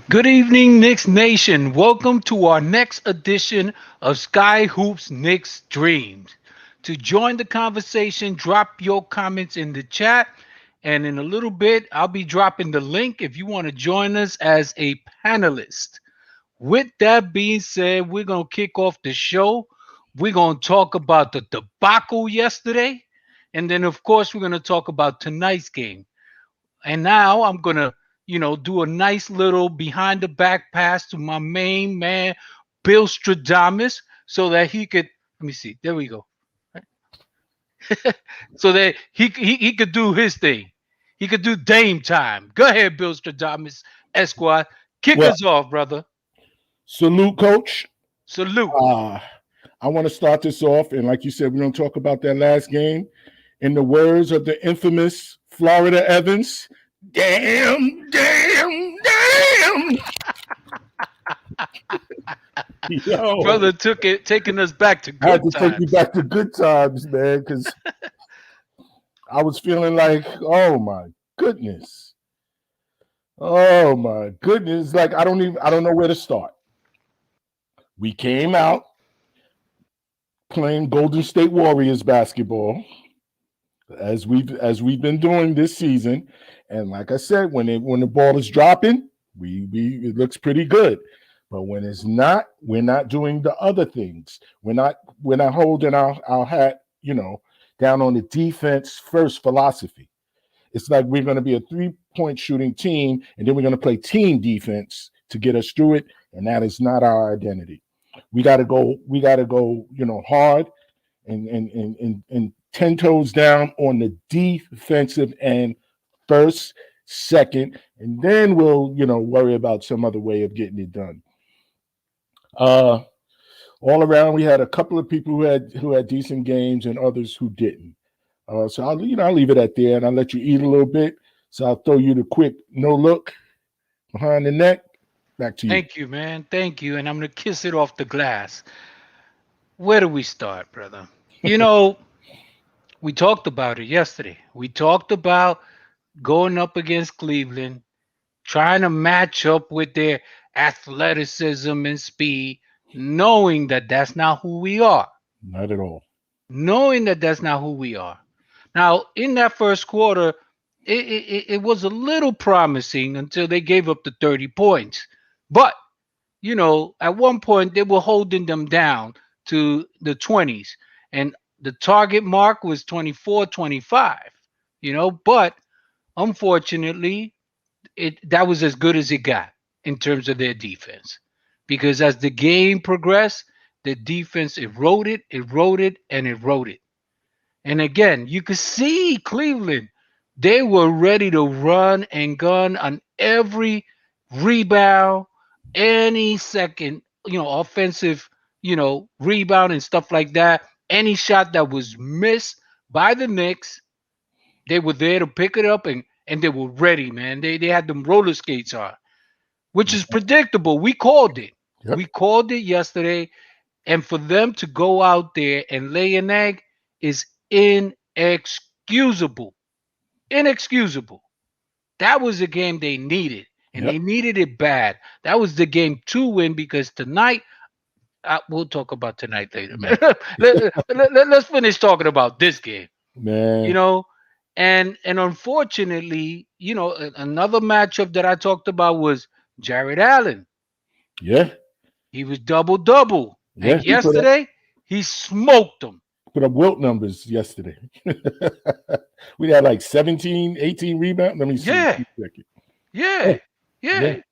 Good evening, Knicks Nation. Welcome to our next edition of Sky Hoops Knicks Dreams. To join the conversation, drop your comments in the chat. And in a little bit, I'll be dropping the link if you want to join us as a panelist. With that being said, we're going to kick off the show. We're going to talk about the debacle yesterday. And then, of course, we're going to talk about tonight's game. And now I'm gonna, do a nice little behind the back pass to my main man, Bill Stradamus, so that he could. Let me see. There we go. So that he could do his thing. He could do Dame time. Go ahead, Bill Stradamus, Esquire. Kick Well, us off, brother. salute, coach. Salute. Uh, I want to start this off. And like you said, we're going to talk about that last game. In the words of the infamous Florida Evans, damn, damn, damn. Yo, Brother taking us back to I had good to take you times. back to good times, man, because I was feeling like, oh my goodness. Oh my goodness. Like I don't know where to start. We came out playing Golden State Warriors basketball as we've been doing this season. And like I said, when the ball is dropping, we it looks pretty good. But when it's not, we're not doing the other things. We're not holding our hat, down on the defense first philosophy. It's like we're going to be a 3-point shooting team, and then we're going to play team defense to get us through it. And that is not our identity. We got to go. We got to go. Hard and 10 toes down on the defensive end first, second, and then we'll worry about some other way of getting it done. Uh, all around, we had a couple of people who had decent games and others who didn't. So I'll leave it at there, and I'll let you eat a little bit. So I'll throw you the quick no look behind the neck. Back to you. Thank you, man. Thank you. And I'm gonna kiss it off the glass. Where do we start, brother? You know, we talked about it yesterday. We talked about going up against Cleveland, trying to match up with their athleticism and speed, knowing that that's not who we are. Not at all. Knowing that that's not who we are. Now, in that first quarter, it was a little promising until they gave up the 30 points. But, at one point, they were holding them down to the 20s. And the target mark was 24, 25. But unfortunately, that was as good as it got in terms of their defense. Because as the game progressed, the defense eroded, and eroded. And again, you could see Cleveland. They were ready to run and gun on every rebound, any second, offensive, rebound and stuff like that. Any shot that was missed by the Knicks, they were there to pick it up and they were ready, man. They had them roller skates on, which is predictable. We called it. Yep. We called it yesterday. And for them to go out there and lay an egg is inexcusable. Inexcusable. That was the game they needed, and they Yep. needed it bad. That was the game to win because tonight, we'll talk about tonight later, man. Let's finish talking about this game, you Man. know. And unfortunately, another matchup that I talked about was Jared Allen. Yeah. He was double double, Yeah. and yesterday he smoked them. Put up Wilt numbers yesterday. We had like 17, 18 rebounds. Let me see. Yeah, Yeah, yeah, yeah. yeah, He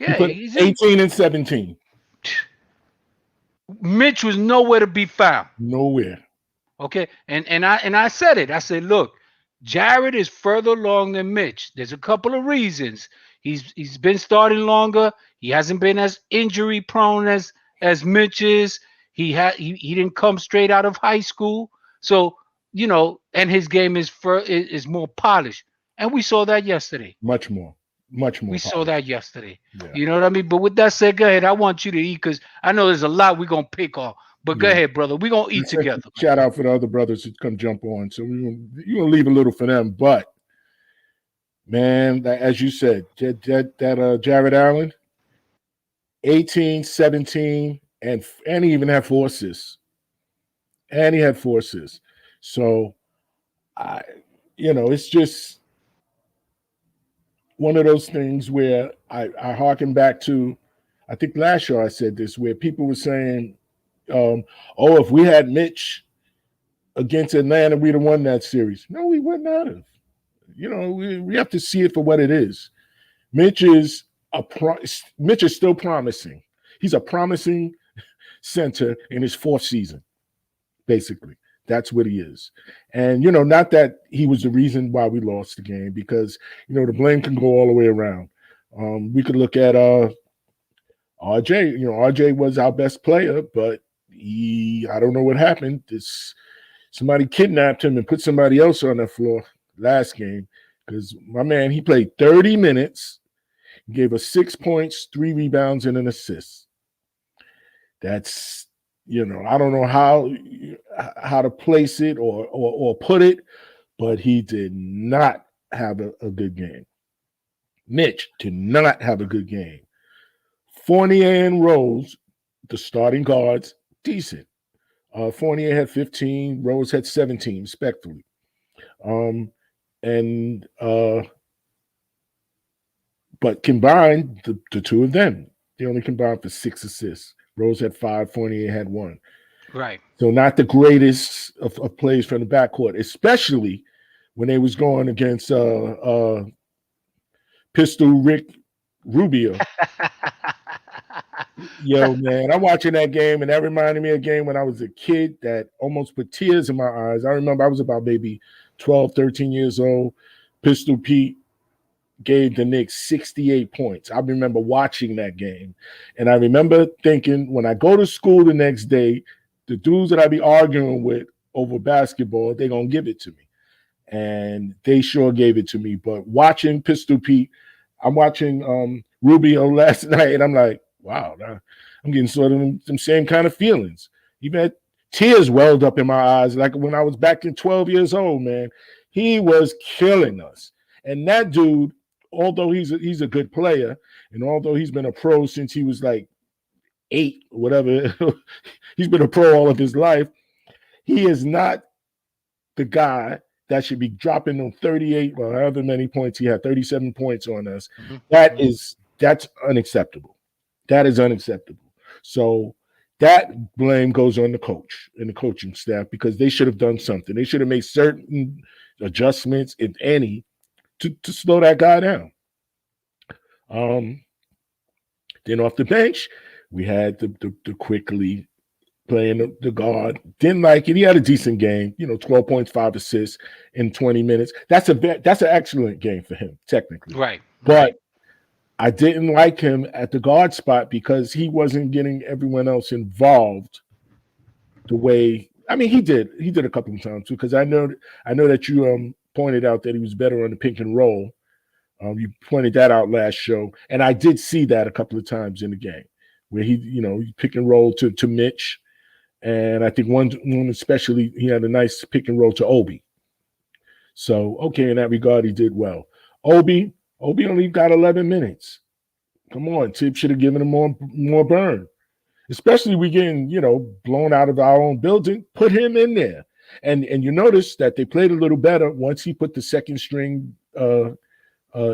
yeah. put He's in. 18 and 17. Mitch was nowhere to be found. Nowhere. Okay, and I said it. I said, look, Jared is further along than Mitch. There's a couple of reasons. He's been starting longer. He hasn't been as injury prone as Mitch is. He didn't come straight out of high school, so and his game is more polished. And we saw that yesterday. Much more. Much more We saw polished. that yesterday. Yeah. You know what I mean? But with that said, go ahead. I want you to eat because I know there's a lot we're gonna pick on. But go Yeah. ahead, brother. We're gonna eat together, man. Shout out for the other brothers who come jump on. So you're gonna leave a little for them. But man, as you said, that Jared Allen. 18, 17, and he even had 4 assists. And he had 4 assists. So I, it's just one of those things where I harken back to, I think last year I said this, where people were saying, oh, if we had Mitch against Atlanta, we'd have won that series. No, we would not have. We have to see it for what it is. Mitch is Mitch is still promising. He's a promising center in his 4th season, basically. That's what he is. And, not that he was the reason why we lost the game, because, the blame can go all the way around. We could look at RJ. RJ was our best player, but I don't know what happened. Somebody kidnapped him and put somebody else on the floor last game, because my man, he played 30 minutes, gave us 6 points, 3 rebounds, and an assist. That's, I don't know how to place it or put it, but he did not have a good game. Mitch did not have a good game. Fournier and Rose, the starting guards, decent. Fournier had 15, Rose had 17, respectively. But combined, the two of them, they only combined for 6 assists. Rose had 5, Fournier had 1. Right. So not the greatest of plays from the backcourt, especially when they was going against Pistol Rick Rubio. Yo, man, I'm watching that game, and that reminded me of a game when I was a kid that almost put tears in my eyes. I remember I was about maybe 12, 13 years old. Pistol Pete gave the Knicks 68 points. I remember watching that game, and I remember thinking, when I go to school the next day, the dudes that I be arguing with over basketball, they're going to give it to me. And they sure gave it to me. But watching Pistol Pete, I'm watching Rubio last night, and I'm like, wow, I'm getting sort of some same kind of feelings. Even had tears welled up in my eyes, like when I was back in 12 years old, man. He was killing us. And that dude, although he's a good player, and although he's been a pro since he was like 8, whatever, he's been a pro all of his life, he is not the guy that should be dropping them 38 or however many points he had, 37 points on us. Mm-hmm. That's unacceptable. That is unacceptable. So that blame goes on the coach and the coaching staff, because they should have done something. They should have made certain adjustments, if any, to slow that guy down. Then off the bench, we had the Quickly playing the guard. Didn't like it. He had a decent game, 12 points, 5 assists in 20 minutes. That's an excellent game for him, technically. Right. But I didn't like him at the guard spot because he wasn't getting everyone else involved the way. I mean, he did a couple of times too, because I know that you pointed out that he was better on the pick and roll. You pointed that out last show, and I did see that a couple of times in the game where he pick and roll to Mitch, and I think one especially he had a nice pick and roll to Obi. So okay, in that regard, he did well. Obi only got 11 minutes. Come on, Tip should have given him more burn. Especially we getting, blown out of our own building. Put him in there. And you notice that they played a little better once he put the second string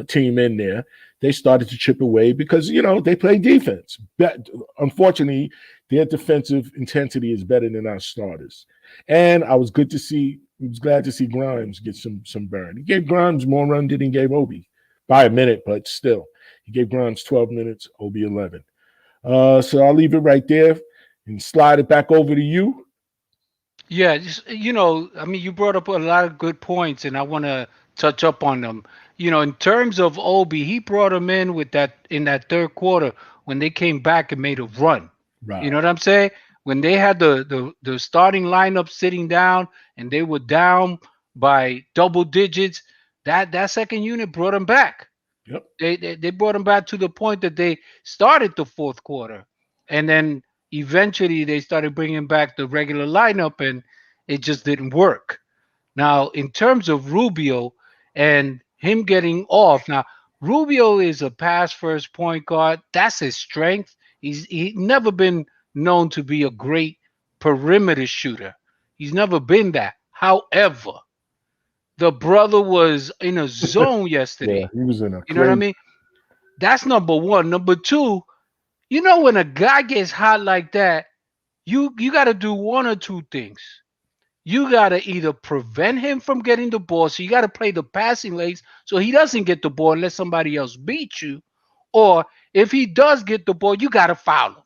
team in there. They started to chip away because, they play defense. But unfortunately, their defensive intensity is better than our starters. And I was glad to see Grimes get some burn. He gave Grimes more run than he gave Obi. By a minute, but still. He gave Grimes 12 minutes, Obi 11. So I'll leave it right there and slide it back over to you. Yeah, you brought up a lot of good points, and I want to touch up on them. In terms of Obi, he brought him in in that third quarter when they came back and made a run. Right. You know what I'm saying? When they had the starting lineup sitting down and they were down by double digits, that second unit brought them back. Yep. They brought them back to the point that they started the fourth quarter, and then eventually they started bringing back the regular lineup, and it just didn't work. Now, in terms of Rubio and him getting off, now Rubio is a pass first point guard. That's his strength. He never been known to be a great perimeter shooter. He's never been that. However, the brother was in a zone Yeah, yesterday. he was in a You know what I crazy. mean? That's number one. Number two, when a guy gets hot like that, you got to do one or two things. You got to either prevent him from getting the ball, so you got to play the passing lanes so he doesn't get the ball unless somebody else beats you, or if he does get the ball, you got to foul him.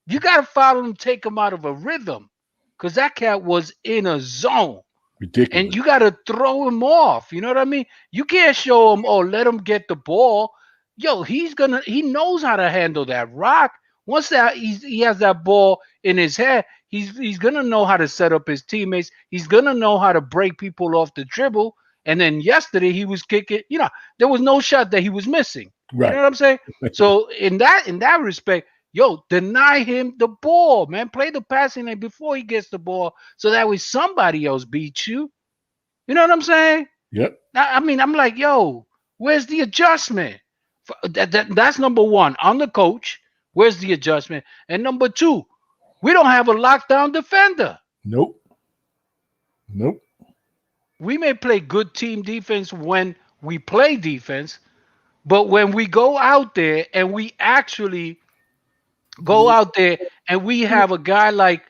You got to foul him, take him out of a rhythm, because that cat was in a zone. And Ridiculous. you got to throw him off. You know what I mean? You can't show him, oh, let him get the ball. Yo, he knows how to handle that rock. Once that he has that ball in his head, he's gonna know how to set up his teammates. He's gonna know how to break people off the dribble. And then yesterday he was kicking. There was no shot that he was missing. You know Right. what I'm saying? So in that respect, yo, deny him the ball, man. Play the passing lane before he gets the ball, so that way somebody else beats you. You know what I'm saying? Yep. I mean, I'm like, yo, where's the adjustment? That's number one. I'm the coach. Where's the adjustment? And number two, we don't have a lockdown defender. Nope. Nope. We may play good team defense when we play defense, but when we go out there and we actually go out there and we have a guy like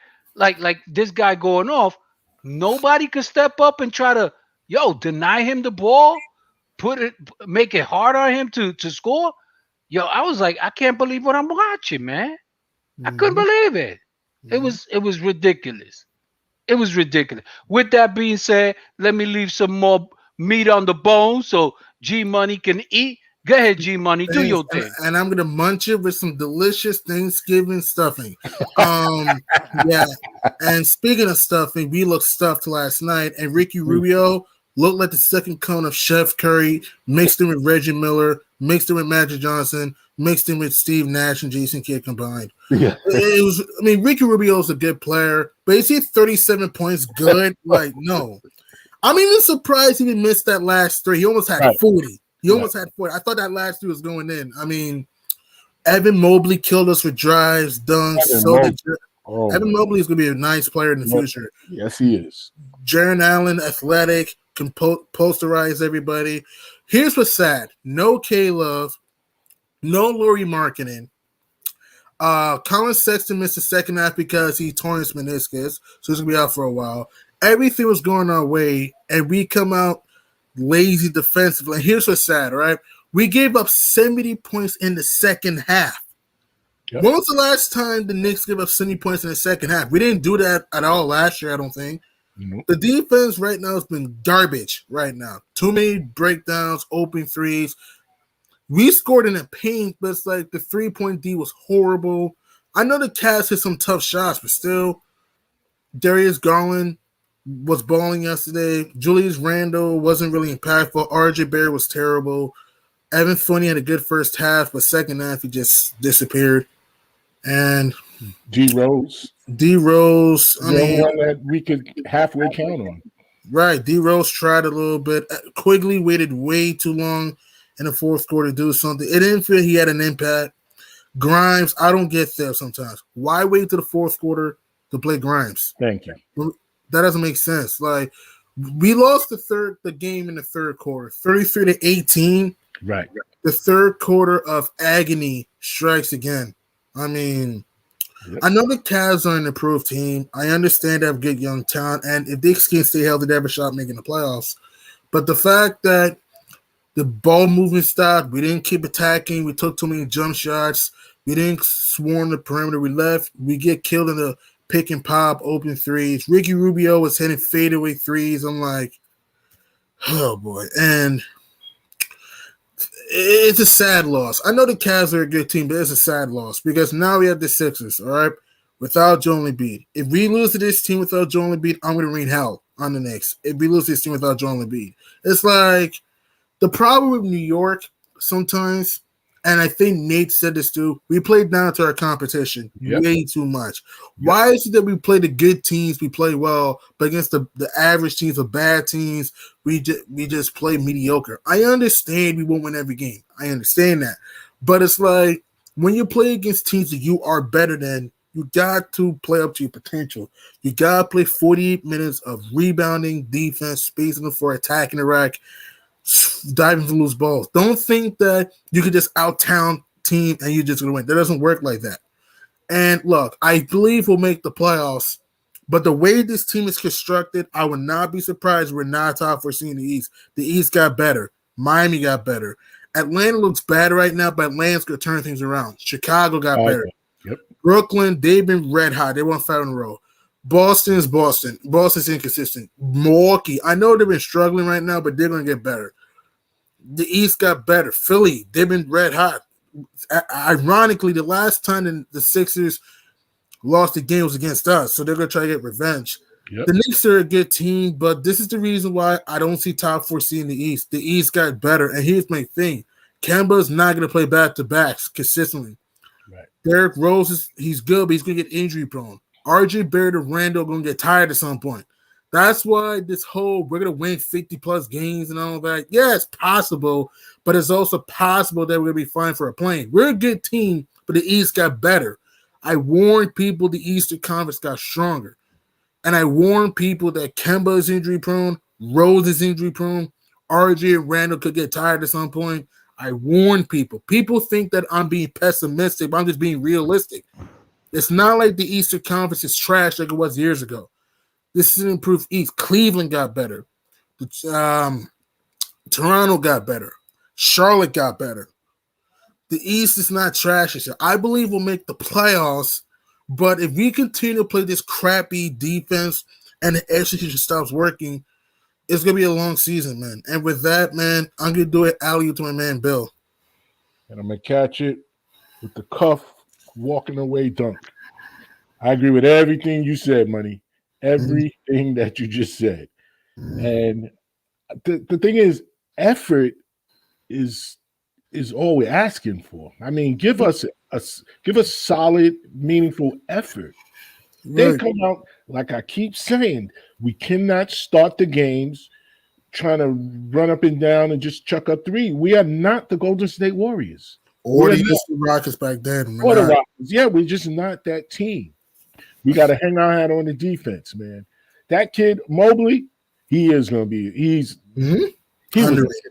this guy going off, nobody can step up and try to deny him the ball, make it hard on him to score. Yo, I was like, I can't believe what I'm watching, man. I couldn't Mhm, believe it. It mhm. was ridiculous. It was ridiculous. With that being said, let me leave some more meat on the bone so G Money can eat. Go ahead, G Money, do Thanks. your thing. And I'm gonna munch it with some delicious Thanksgiving stuffing. Um, yeah. And speaking of stuffing, we looked stuffed last night, and Ricky Rubio looked like the second cone of Chef Curry, mixed in with Reggie Miller, mixed in with Magic Johnson, mixed in with Steve Nash and Jason Kidd combined. Yeah. It was. I mean, Ricky Rubio's a good player, but is he 37 points good? Like, no. I'm even surprised he didn't miss that last three. He almost had Right. 40. He Right. almost had 40. I thought that last three was going in. I mean, Evan Mobley killed us with drives, dunks. Evan So Mobley. did Oh Evan my. Mobley is going to be a nice player in the Yep. future. Yes, he is. Jaron Allen, athletic, can posterize everybody. Here's what's sad. No K-Love, no Laurie Markkinen. Colin Sexton missed the second half because he tore his meniscus, so he's gonna be out for a while. Everything was going our way, and we come out lazy defensively. And here's what's sad, right? We gave up 70 points in the second half. Yep. When was the last time the Knicks gave up 70 points in the second half? We didn't do that at all last year, I don't think. Nope. The defense right now has been garbage right now. Too many breakdowns, open threes. We scored in the paint, but it's like the 3-point D was horrible. I know the Cavs hit some tough shots, but still, Darius Garland was balling yesterday. Julius Randle wasn't really impactful. RJ Barrett was terrible. Evan Fournier had a good first half, but second half he just disappeared. And G Rose. D Rose, I The only mean, one that we could halfway count on. right, D Rose tried a little bit. Quigley waited way too long in the fourth quarter to do something. It didn't feel he had an impact. Grimes, I don't get there sometimes. Why wait to the fourth quarter to play Grimes? Thank you. That doesn't make sense. Like, we lost the game in the third quarter, 33-18. Right. The third quarter of agony strikes again. I mean, Yep. I know the Cavs are an improved team. I understand they have good young talent, and if they can stay healthy, they have a shot making the playoffs. But the fact that the ball movement stopped, we didn't keep attacking, we took too many jump shots, we didn't swarm the perimeter, we get killed in the pick and pop, open threes. Ricky Rubio was hitting fadeaway threes. I'm like, oh boy. And it's a sad loss. I know the Cavs are a good team, but it's a sad loss because now we have the Sixers, all right, without Joel Embiid. If we lose to this team without Joel Embiid, I'm going to rain hell on the Knicks. If we lose this team without Joel Embiid, it's like the problem with New York sometimes, and I think Nate said this too, we play down to our competition way too much. Why is it that we play the good teams, we play well, but against the average teams, the bad teams, we just play mediocre? I understand we won't win every game. I understand that. But it's like when you play against teams that you are better than, you got to play up to your potential. You got to play 48 minutes of rebounding, defense, spacing the floor, attacking the rack, diving to loose balls. Don't think that you could just out-town team and you're just going to win. That doesn't work like that. And look, I believe we'll make the playoffs, but the way this team is constructed, I would not be surprised we're not top 4 seed in the East. The East got better. Miami got better. Atlanta looks bad right now, but Atlanta's going to turn things around. Chicago got better. Yep. Brooklyn, they've been red hot. They won 5 in a row. Boston is Boston. Boston's inconsistent. Milwaukee, I know they've been struggling right now, but they're going to get better. The East got better. Philly, they've been red hot. Ironically, the last time the Sixers lost the game was against us, so they're going to try to get revenge. Yep. The Knicks are a good team, but this is the reason why I don't see top 4 seed in the East. The East got better, and here's my thing. Kemba's not going to play back-to-backs consistently. Right. Derrick Rose, he's good, but he's going to get injury-prone. RJ Barrett and Randall are going to get tired at some point. That's why this whole we're going to win 50-plus games and all that, yeah, it's possible, but it's also possible that we're going to be fine for a plane. We're a good team, but the East got better. I warned people the Eastern Conference got stronger. And I warned people that Kemba is injury-prone, Rose is injury-prone, RJ and Randall could get tired at some point. I warned people. People think that I'm being pessimistic, but I'm just being realistic. It's not like the Eastern Conference is trash like it was years ago. This is an improved East. Cleveland got better. Toronto got better. Charlotte got better. The East is not trash this year. I believe we'll make the playoffs, but if we continue to play this crappy defense and the execution stops working, it's going to be a long season, man. And with that, man, I'm going to do it alley to my man, Bill. And I'm going to catch it with the cuff walking away dunk. I agree with everything you said, Money. Everything that you just said. And the thing is, effort is all we're asking for. I mean, give us solid, meaningful effort. They come out, like I keep saying, we cannot start the games trying to run up and down and just chuck up 3. We are not the Golden State Warriors. Or the Houston Rockets back then. Or the Rockets. Yeah, we're just not that team. We got to hang our hat on the defense, man. That kid, Mobley, he's a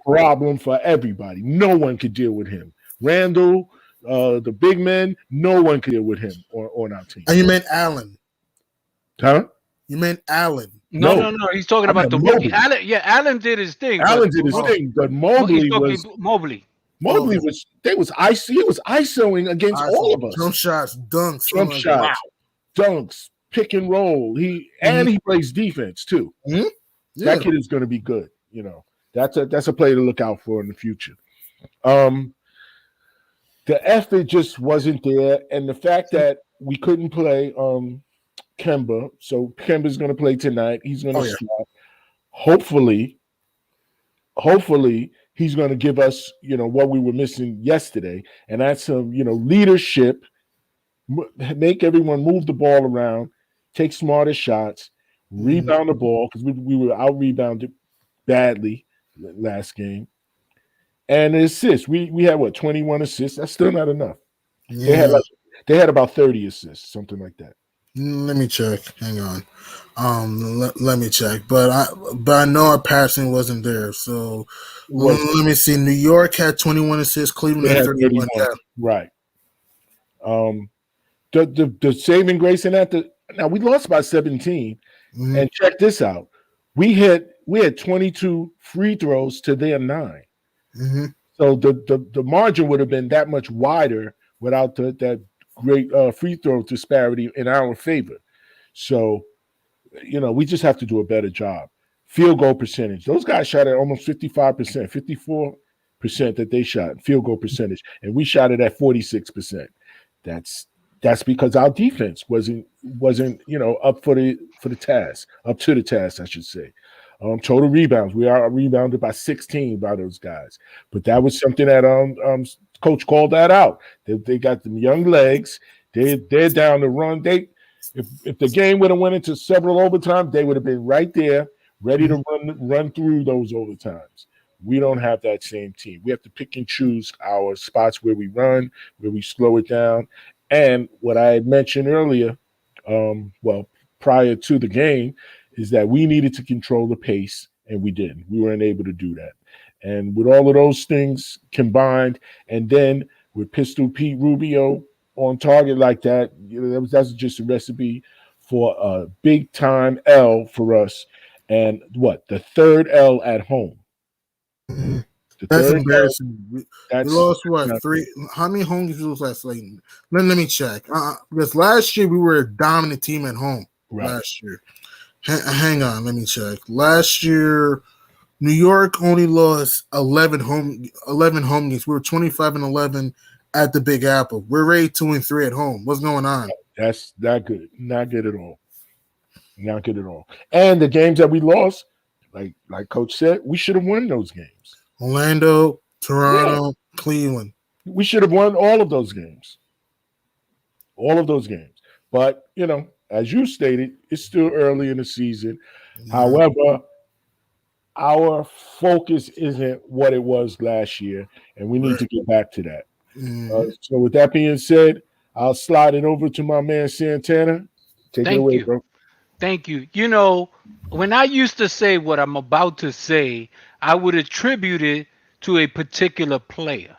problem for everybody. No one could deal with him. Randall, the big men, no one could deal with him on our team. And you meant Allen. Huh? You meant Allen. No. He's talking about the rookie. Allen did his thing. But Mobley was Mobley. Mobley was isoing against all of us. Jump shots, dunks, dunks, pick and roll. He plays defense too. Mm-hmm. Yeah. That kid is going to be good. You know, that's a player to look out for in the future. The effort just wasn't there, and the fact that we couldn't play Kemba, so Kemba's going to play tonight. He's going to start. Hopefully, he's going to give us, what we were missing yesterday, and that's some, leadership. Make everyone move the ball around, take smarter shots, rebound the ball, because we were out rebounded badly last game. And assists. We had 21 assists. That's still not enough. Yeah. They had about 30 assists, something like that. Let me check. Hang on. Let me check. But I know our passing wasn't there. So let me see. New York had 21 assists. Cleveland had 31. Yeah. Right. The saving grace in that. Now we lost by 17. And check this out. We had 22 free throws to their 9. So the margin would have been that much wider without that great free throw disparity in our favor. So, we just have to do a better job. Field goal percentage. Those guys shot at almost 55%, 54% that they shot field goal percentage, and we shot it at 46%. That's because our defense wasn't up to the task, I should say. Total rebounds, we are rebounded by 16 by those guys, but that was something that coach called that out. They got them young legs. They're down to run. If the game would have went into several overtimes, they would have been right there, ready to run through those overtimes. We don't have that same team. We have to pick and choose our spots where we run, where we slow it down. And what I had mentioned earlier, well, prior to the game, is that we needed to control the pace, and we didn't. We weren't able to do that. And with all of those things combined, and then with Pistol Pete Rubio on target like that, that's just a recipe for a big time L for us. And what, the third L at home? The That's third L. embarrassing. We That's lost what, not three? good. How many home games we lost last? Like, let me check. Because last year we were a dominant team at home. Right. Last year, hang on, let me check. Last year, New York only lost 11 home games. We were 25-11 at the Big Apple. We're rated 2-3 at home. What's going on? That's not good. Not good at all. Not good at all. And the games that we lost, like Coach said, we should have won those games. Orlando, Yeah, Toronto, Cleveland. we should have won all of those games. All of those games. But, as you stated, it's still early in the season. Yeah. However, our focus isn't what it was last year, and we need Right. to get back to that. Mhm. So, with that being said, I'll slide it over to my man Santana. Take it Thank away, you. bro. Thank you. When I used to say what I'm about to say, I would attribute it to a particular player.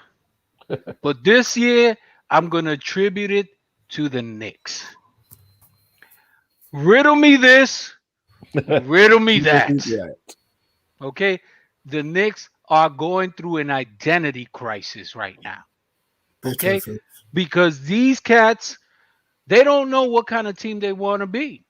But this year, I'm going to attribute it to the Knicks. Riddle me this, riddle me that. Yeah. Okay? The Knicks are going through an identity crisis right now. Okay? Because these cats, they don't know what kind of team they want to be.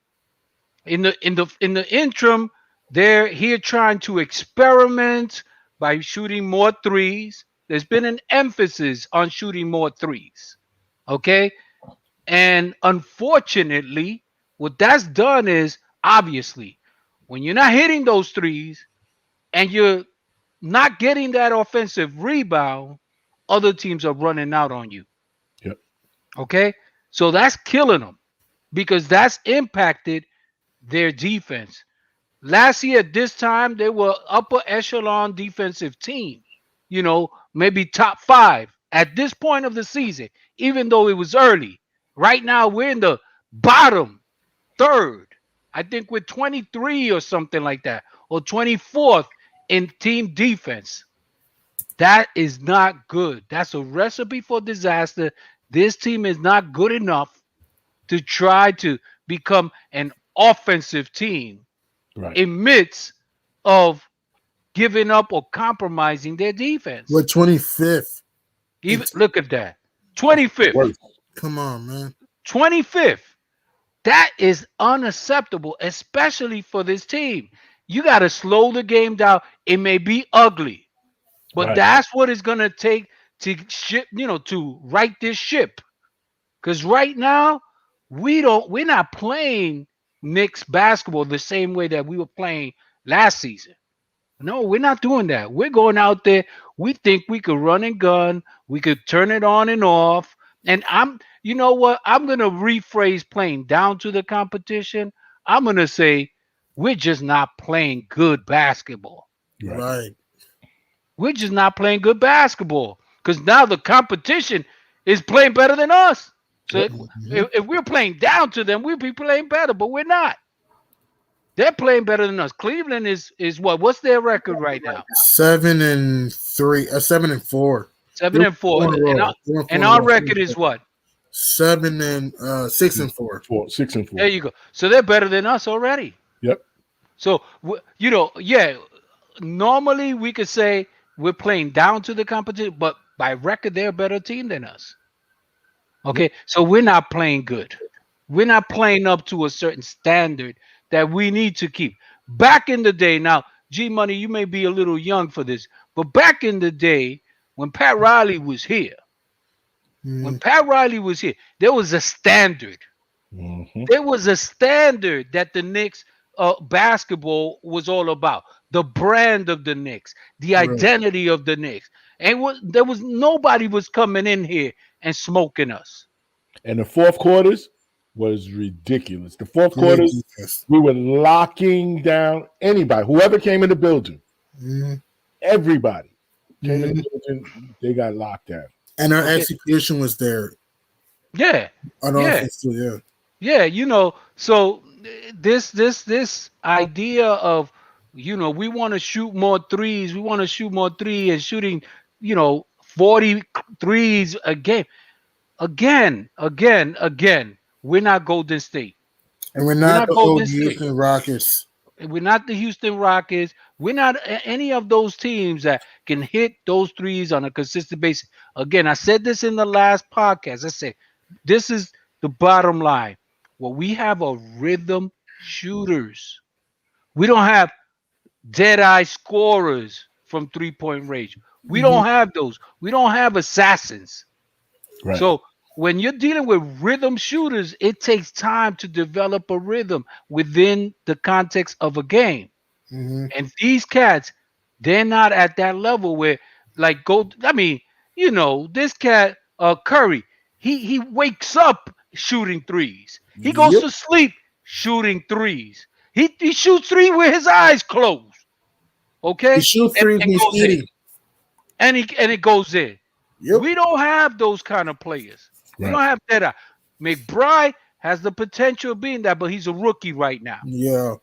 In the interim, they're here trying to experiment by shooting more threes. There's been an emphasis on shooting more threes. Okay? And unfortunately, what that's done is obviously when you're not hitting those threes and you're not getting that offensive rebound, other teams are running out on you. Yep. Okay? So that's killing them because that's impacted their defense. Last year at this time, they were upper echelon defensive team, maybe top 5 at this point of the season, even though it was early. Right now, we're in the bottom third. I think we're 23 or something like that, or 24th in team defense. That is not good. That's a recipe for disaster. This team is not good enough to try to become an offensive team Right. in midst of giving up or compromising their defense. We're 25th. Even look at that. 25th. Worse. Come on, man. 25th. That is unacceptable, especially for this team. You got to slow the game down. It may be ugly, but Right. that's what it's going to take to to right this ship. Because right now, we're not playing Knicks basketball the same way that we were playing last season. No, we're not doing that. We're going out there. We think we could run and gun. We could turn it on and off. And you know what? I'm going to rephrase playing down to the competition. I'm going to say we're just not playing good basketball. Right. We're just not playing good basketball because now the competition is playing better than us. So if we're playing down to them, we'll be playing better, but we're not. They're playing better than us. Cleveland is what? What's their record right now? 7-3, 7-4. 7-4. And our record is what? 6-4. 6-4. There you go. So they're better than us already. Yep. So normally we could say we're playing down to the competition, but by record they're a better team than us. Okay, so we're not playing good. We're not playing up to a certain standard that we need to keep. Back in the day, now, G Money, you may be a little young for this, but back in the day when Pat Riley was here, there was a standard. Mm-hmm. There was a standard that the Knicks basketball was all about. The brand of the Knicks, the identity of the Knicks. And nobody was coming in here and smoking us. And the fourth quarters was ridiculous. The fourth quarters, we were locking down anybody, whoever came in the building. Mm-hmm. Everybody came in Mhm. the building. They got locked down. And our Okay. execution was there Yeah. on Yeah. offense too. Yeah. Yeah, so this idea of we want to shoot more threes, we want to shoot more three and shooting, 40 threes a game. Again, we're not Golden State. And we're We're not not the old Golden State. Houston Rockets. We're not the Houston Rockets. We're not any of those teams that can hit those threes on a consistent basis. Again, I said this in the last podcast. I said this is the bottom line. What we have are rhythm shooters. We don't have dead eye scorers from 3-point range. We Mhm. don't have those. We don't have assassins. Right. So when you're dealing with rhythm shooters, it takes time to develop a rhythm within the context of a game. Mhm. And these cats, they're not at that level where like go. I mean, this cat, Curry, he wakes up shooting threes. He goes Yep. to sleep shooting threes. He shoots three with his eyes closed. He Okay, shoots and threes it when he's goes in, eating. and it goes in. Yep. We don't have those kind of players. We Right. don't have that. McBride has the potential of being that, but he's a rookie right now. Yeah.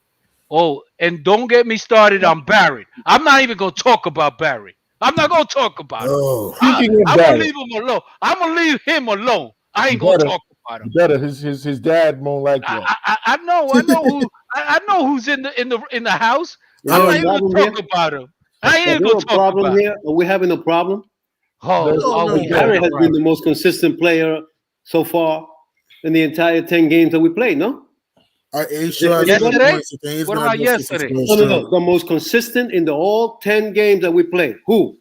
Oh, and don't get me started on Barrett. I'm not even gonna talk about Barrett. I'm not gonna talk about him. Oh. Speaking of I'm gonna Barrett, leave him alone. I'm gonna leave him alone. I you ain't gonna better, talk about him. you better. His dad won't like that. I know who's in the house. Is I'm there Oh, a not even problem gonna here? talk about him. I Is ain't there gonna a talk problem about him. here? Are we having a problem? Oh, no, we no. having Barrett a has been the problem. most consistent player so far in the entire 10 games that we played, no? Our A Is there shot has anybody? Yesterday? points. I think he's What not about most consistent yesterday? player No. strong. The most consistent in the all 10 games that we played. Who?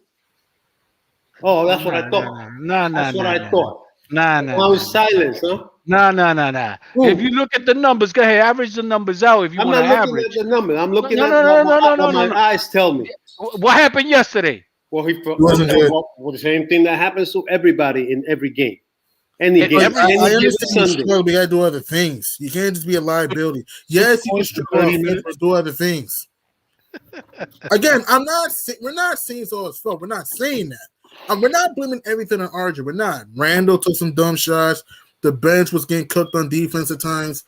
Oh, that's what I thought. Nah, That's what nah, I nah, thought. nah, nah, I nah, was nah. silent, huh? Nah. If you Who? look at the numbers, go ahead, average the numbers out if you I'm want to not looking at average. the number. I'm No, looking no, at no, what no, no, no, no, what no, my no. eyes tell me. What happened yesterday? Well, He wasn't good. well, the same thing that happens to everybody in every game. Any In game. Look, every I Any given understand you Sunday. struggle, but you gotta do other things. You can't just be a liability. Six Yes, you can points in struggle 30 offense, minutes. but do other things. Again, we're not saying it's all his fault. We're not saying that. We're not blaming everything on RJ. We're not. Randall took some dumb shots. The bench was getting cooked on defense at times.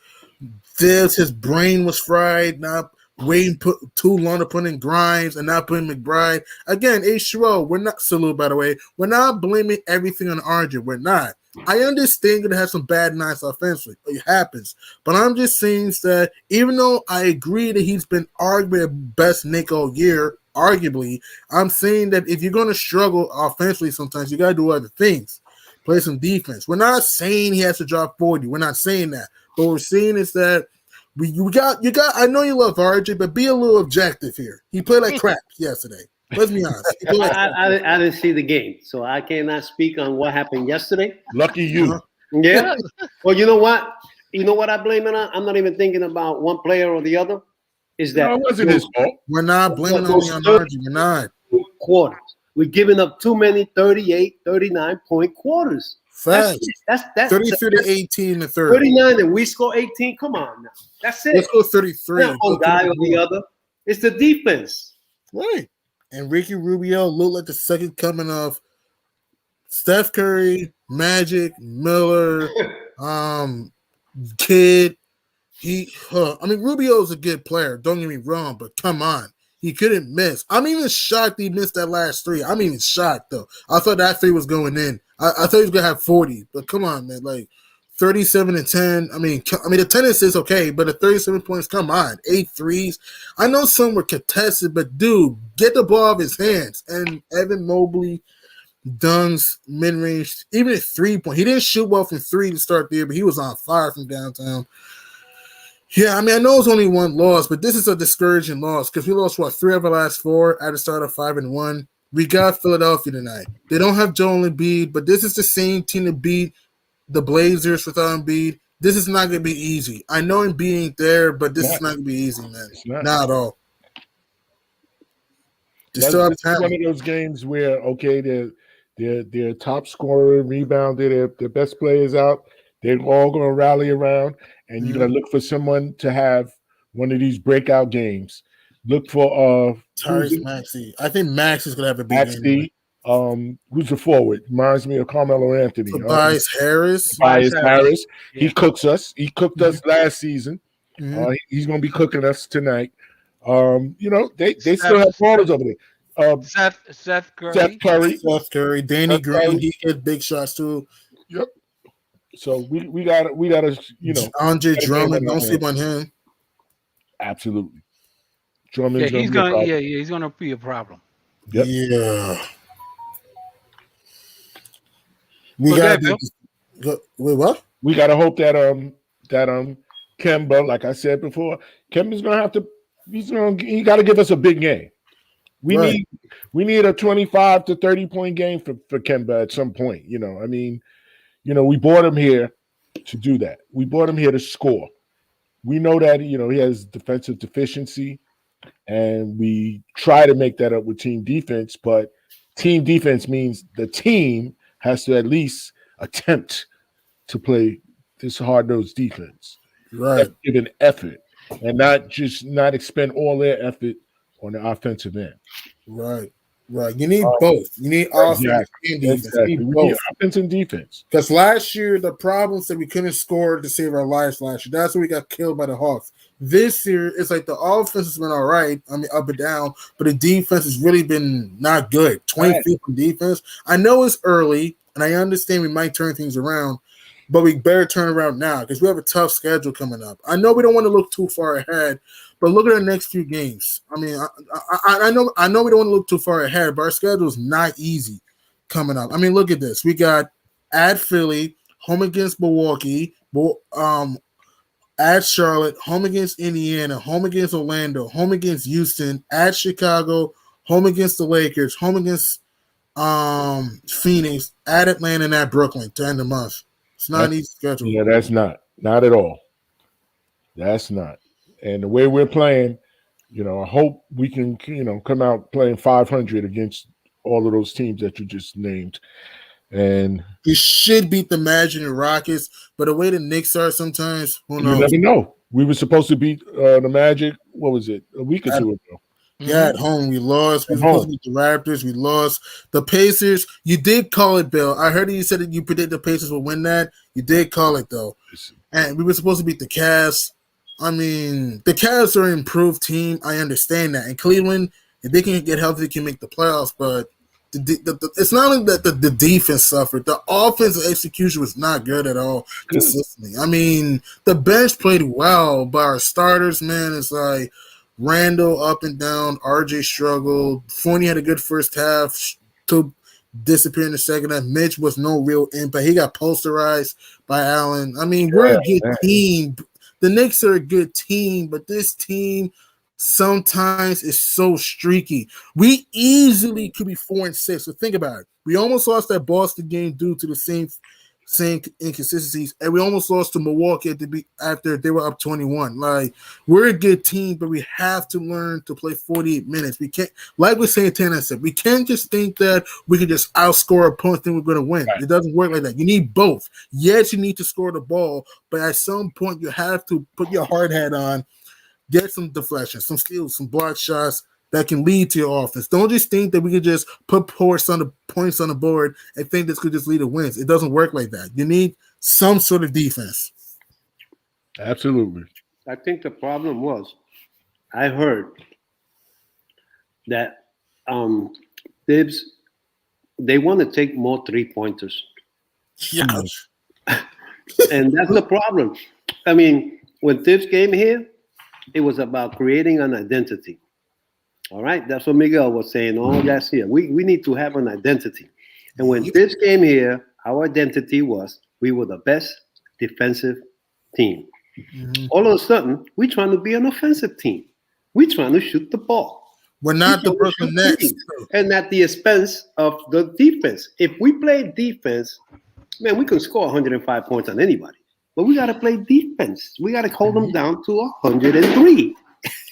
His brain was fried. Not waiting put too long to put in Grimes and not putting McBride. Again, H2O, we're not salute, by the way. We're not blaming everything on RJ. We're not. I understand you're gonna have some bad nights offensively. It happens. But I'm just saying that even though I agree that he's been arguably the best Nick all year, arguably, I'm saying that if you're gonna struggle offensively sometimes, you gotta do other things. Play some defense. We're not saying he has to drop 40. We're not saying that. But what we're saying is that you got I know you love RJ, but be a little objective here. He played like crap yesterday. Let's be honest. He played like crap. I didn't see the game, so I cannot speak on what happened yesterday. Lucky you. Uh-huh. Yeah. Well, you know what? You know what I blame it on? I'm not even thinking about one player or the other. Is No, that it wasn't his fault. We're not blaming those only on 30 RJ. We're not. quarters? We're giving up too many 38, 39-point quarters. That's Facts. it. That's 33 to 18 in the third. 39 and we score 18. Come on now. That's it. Let's go 33. Not one guy or the other. It's the defense. Right. And Ricky Rubio looked like the second coming of Steph Curry, Magic, Miller, Kid. Rubio's a good player. Don't get me wrong, but come on. He couldn't miss. I'm even shocked he missed that last three. I'm even shocked, though. I thought that three was going in. I thought he was going to have 40, but come on, man. Like, 37 and 10. The tennis is okay, but the 37 points, come on. 8 threes. I know some were contested, but dude, get the ball off his hands. And Evan Mobley, Dunn's mid-range, even at 3-point. He didn't shoot well from 3 to start the year, but he was on fire from downtown. Yeah, I know it's only one loss, but this is a discouraging loss because we lost, 3 of our last 4 at the start of 5-1. We got Philadelphia tonight. They don't have Joel Embiid, but this is the same team to beat the Blazers without Embiid. This is not going to be easy. I know Embiid ain't there, but this is not going to be easy, man. Not at all. That's one of those games where, okay, their top scorer, rebounder, their best players out. They're all going to rally around, and you're going to look for someone to have one of these breakout games. Look for Tyrese Maxey. I think Max is gonna have a big game. Maxey. Who's the forward? Reminds me of Carmelo Anthony. Tobias Harris. Tobias Harris. Yeah. He cooks us. He cooked us last season. Mhm. He's going to be cooking us tonight. They still have ballers over there. Seth Curry. Seth Curry. Danny Seth Green. Curry. He gets big shots too. Yep. So we got to Andre gotta Drummond. get him Don't on sleep on him. absolutely. Yeah, Drummond's he's gonna gonna. be a problem. Yeah, he's gonna be a problem. Yep. Yeah. Go We ahead, got Bill. wait. What? We got to hope that Kemba, like I said before, Kemba's gonna have to. He got to give us a big game. We need a 25 to 30 point game for Kemba at some point. We brought him here to do that. We brought him here to score. We know that he has defensive deficiency, and we try to make that up with team defense. But team defense means the team has to at least attempt to play this hard-nosed defense. Right. Give an effort and not expend all their effort on the offensive end. Right. You need both. You need offense and defense. Exactly. You need We both. need offense and defense. Because last year, the problem said we couldn't score to save our lives last year. That's why we got killed by the Hawks. This year, it's like the offense has been all right. I mean, up and down, but the defense has really been not good. 20 feet from defense. I know it's early, and I understand we might turn things around, but we better turn around now because we have a tough schedule coming up. I know we don't want to look too far ahead, but look at the next few games. I mean, I know we don't want to look too far ahead, but our schedule is not easy coming up. I mean, look at this. We got at Philly, home against Milwaukee, at Charlotte, home against Indiana, home against Orlando, home against Houston, at Chicago, home against the Lakers, home against Phoenix, at Atlanta, and at Brooklyn to end the month. It's not an easy schedule. Yeah, that's not at all. That's not. And the way we're playing, I hope we can, come out playing 500 against all of those teams that you just named. And we should beat the Magic and Rockets, but the way the Knicks are sometimes, who knows? You never know. We were supposed to beat the Magic. What was it? A week or two ago. Yeah, at home we lost. We were supposed to beat the Raptors. We lost. The Pacers. You did call it, Bill. I heard you said that you predict the Pacers will win that. You did call it though, and we were supposed to beat the Cavs. I mean, the Cavs are an improved team. I understand that. And Cleveland, if they can get healthy, they can make the playoffs. But it's not only that the defense suffered. The offensive execution was not good at all consistently. I mean, the bench played well, but our starters, man, it's like Randall up and down. RJ struggled. Fournier had a good first half to disappear in the second half. Mitch was no real impact. He got posterized by Allen. I mean, we're a good team. The Knicks are a good team, but this team sometimes is so streaky. We easily could be 4-6. So think about it. We almost lost that Boston game due to the same inconsistencies, and we almost lost to Milwaukee after they were up 21. Like, we're a good team, but we have to learn to play 48 minutes. We can't, like what Santana said, we can't just think that we can just outscore opponents and we're going to win. Right. It doesn't work like that. You need both. Yes, you need to score the ball, but at some point you have to put your hard hat on, get some deflections, some steals, some block shots that can lead to your offense. Don't just think that we can just put points on the board and think this could just lead to wins. It doesn't work like that. You need some sort of defense. Absolutely. I think the problem was, I heard that Tibbs, they want to take more 3-pointers. Yeah. And that's the problem. I mean, when Tibbs came here, it was about creating an identity. All right, that's what Miguel was saying all last year. We need to have an identity. And when Tibbs came here, our identity was we were the best defensive team. Mm-hmm. All of a sudden, we're trying to be an offensive team. We're trying to shoot the ball. We're not the Brooklyn Nets. And at the expense of the defense. If we play defense, man, we can score 105 points on anybody. But we got to play defense. We got to hold them down to 103.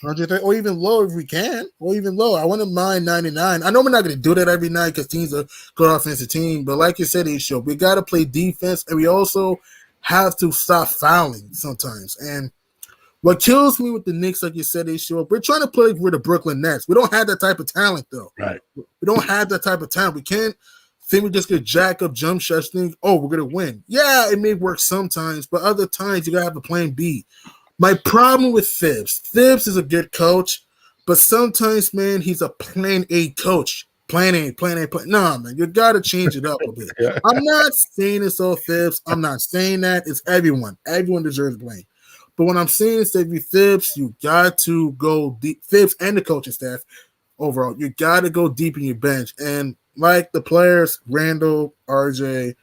Or even low if we can, or even low. I wouldn't mind 99. I know we're not going to do that every night because teams are good offensive team, but like you said, Isho, we got to play defense, and we also have to stop fouling sometimes. And What kills me with the Knicks, like you said, they show up. We're trying to play like we're the Brooklyn Nets. We don't have that type of talent, though. Right. We don't have that type of talent. We can't think we just gonna jack up jump shots. Think, oh, we're gonna win. Yeah, it may work sometimes, but other times you gotta have a plan B. My problem with Thibs is a good coach, but sometimes, man, he's a plan A coach. Plan A. Nah, man, you gotta change it up a bit. Yeah. I'm not saying it's all Thibs. I'm not saying that. It's everyone. Everyone deserves blame. But what I'm saying is that if you Thibs, you got to go deep. Thibs and the coaching staff overall, you got to go deep in your bench. And like the players, Randall, RJ,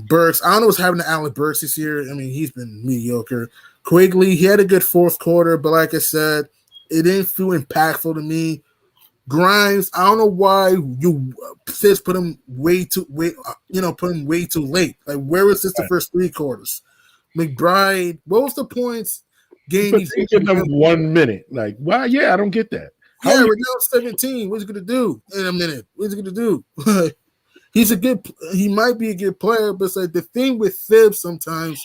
Burks. I don't know what's happening to Alec Burks this year. I mean, he's been mediocre. Quigley, he had a good fourth quarter, but like I said, it didn't feel impactful to me. Grimes, I don't know why you Thibs put him way too late. Like, where was this the first three quarters? McBride, what was the points game? He's giving them 1 minute. Like, why? Yeah, I don't get that. Yeah, we're down 17. What's he gonna do in a minute? What's he gonna do? He might be a good player, but it's like the thing with Thibs sometimes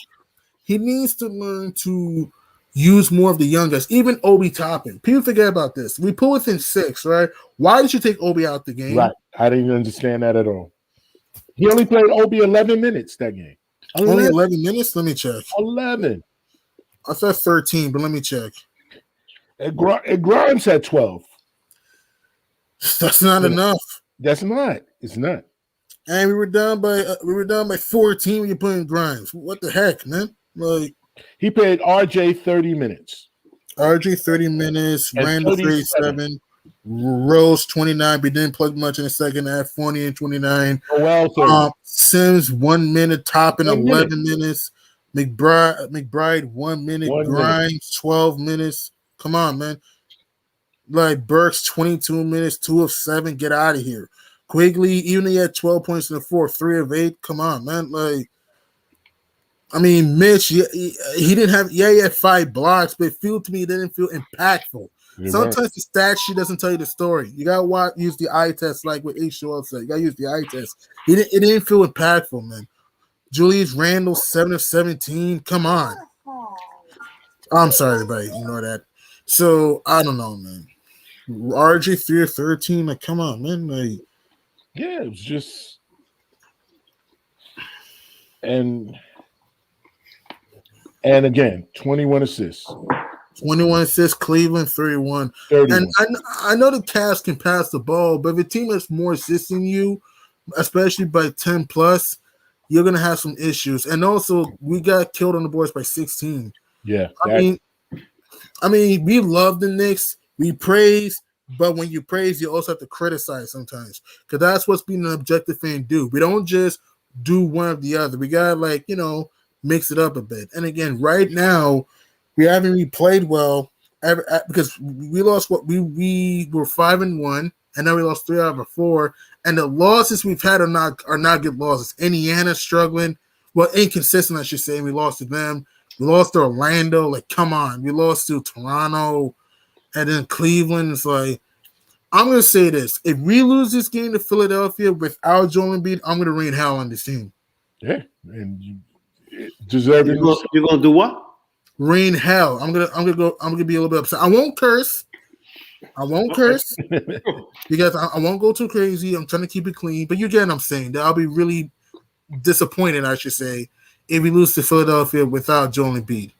he needs to learn to use more of the young guys. Even Obi Toppin. People forget about this. We put within 6, right? Why did you take Obi out the game? Right. I didn't understand that at all. He only played Obi 11 minutes that game. Only 11 minutes? Let me check. 11. I thought 13, but let me check. And Grimes had 12. That's not enough. That's not. It's not. And we were down by 14 when you're playing Grimes. What the heck, man? Like, he played RJ 30 minutes. RJ 30 minutes, And Randall 37. 37, Rose 29, but didn't play much in the second half, 40 and 29. Well, Sims 1 minute, Toppin 1 11 minutes. McBride 1 minute, 1 Grimes minute. 12 minutes. Come on, man. Like Burks 22 minutes, 2 of 7. Get out of here. Quigley, even though he had 12 points in the fourth, 3 of 8. Come on, man. Like, I mean, Mitch, he didn't have, he had 5 blocks, but it felt to me it didn't feel impactful. You're Sometimes right. the stat sheet doesn't tell you the story. You gotta use the eye test, like what H. Joel said. You gotta use the eye test. It didn't feel impactful, man. Julius Randle 7 of 17. Come on. I'm sorry, everybody. Ignore that. So I don't know, man. RJ 3 of 13. Like, come on, man. Like, Yeah, it was just and again, 21 assists. 21 assists, Cleveland 31. 31. And I know the Cavs can pass the ball, but if a team has more assists than you, especially by 10 plus, you're gonna have some issues. And also, we got killed on the boards by 16. Yeah. I mean, we love the Knicks. We praise, but when you praise, you also have to criticize sometimes, because that's what's being an objective fan do. We don't just do one or the other. We gotta mix it up a bit. And again, right now, we haven't really played well ever, because we lost what we were 5-1, and now we lost 3 out of 4. And the losses we've had are not good losses. Indiana struggling, well, inconsistent, I should say. We lost to them. We lost to Orlando. Like, come on. We lost to Toronto, and then Cleveland. It's like, I'm gonna say this: if we lose this game to Philadelphia without Joel Embiid, I'm gonna rain hell on this team. Yeah, and you deserve it. You're gonna do what? Rain hell. I'm gonna be a little bit upset. I won't curse because I won't go too crazy. I'm trying to keep it clean. But you get what I'm saying. That I'll be really disappointed, I should say, if we lose to Philadelphia without Joel Embiid.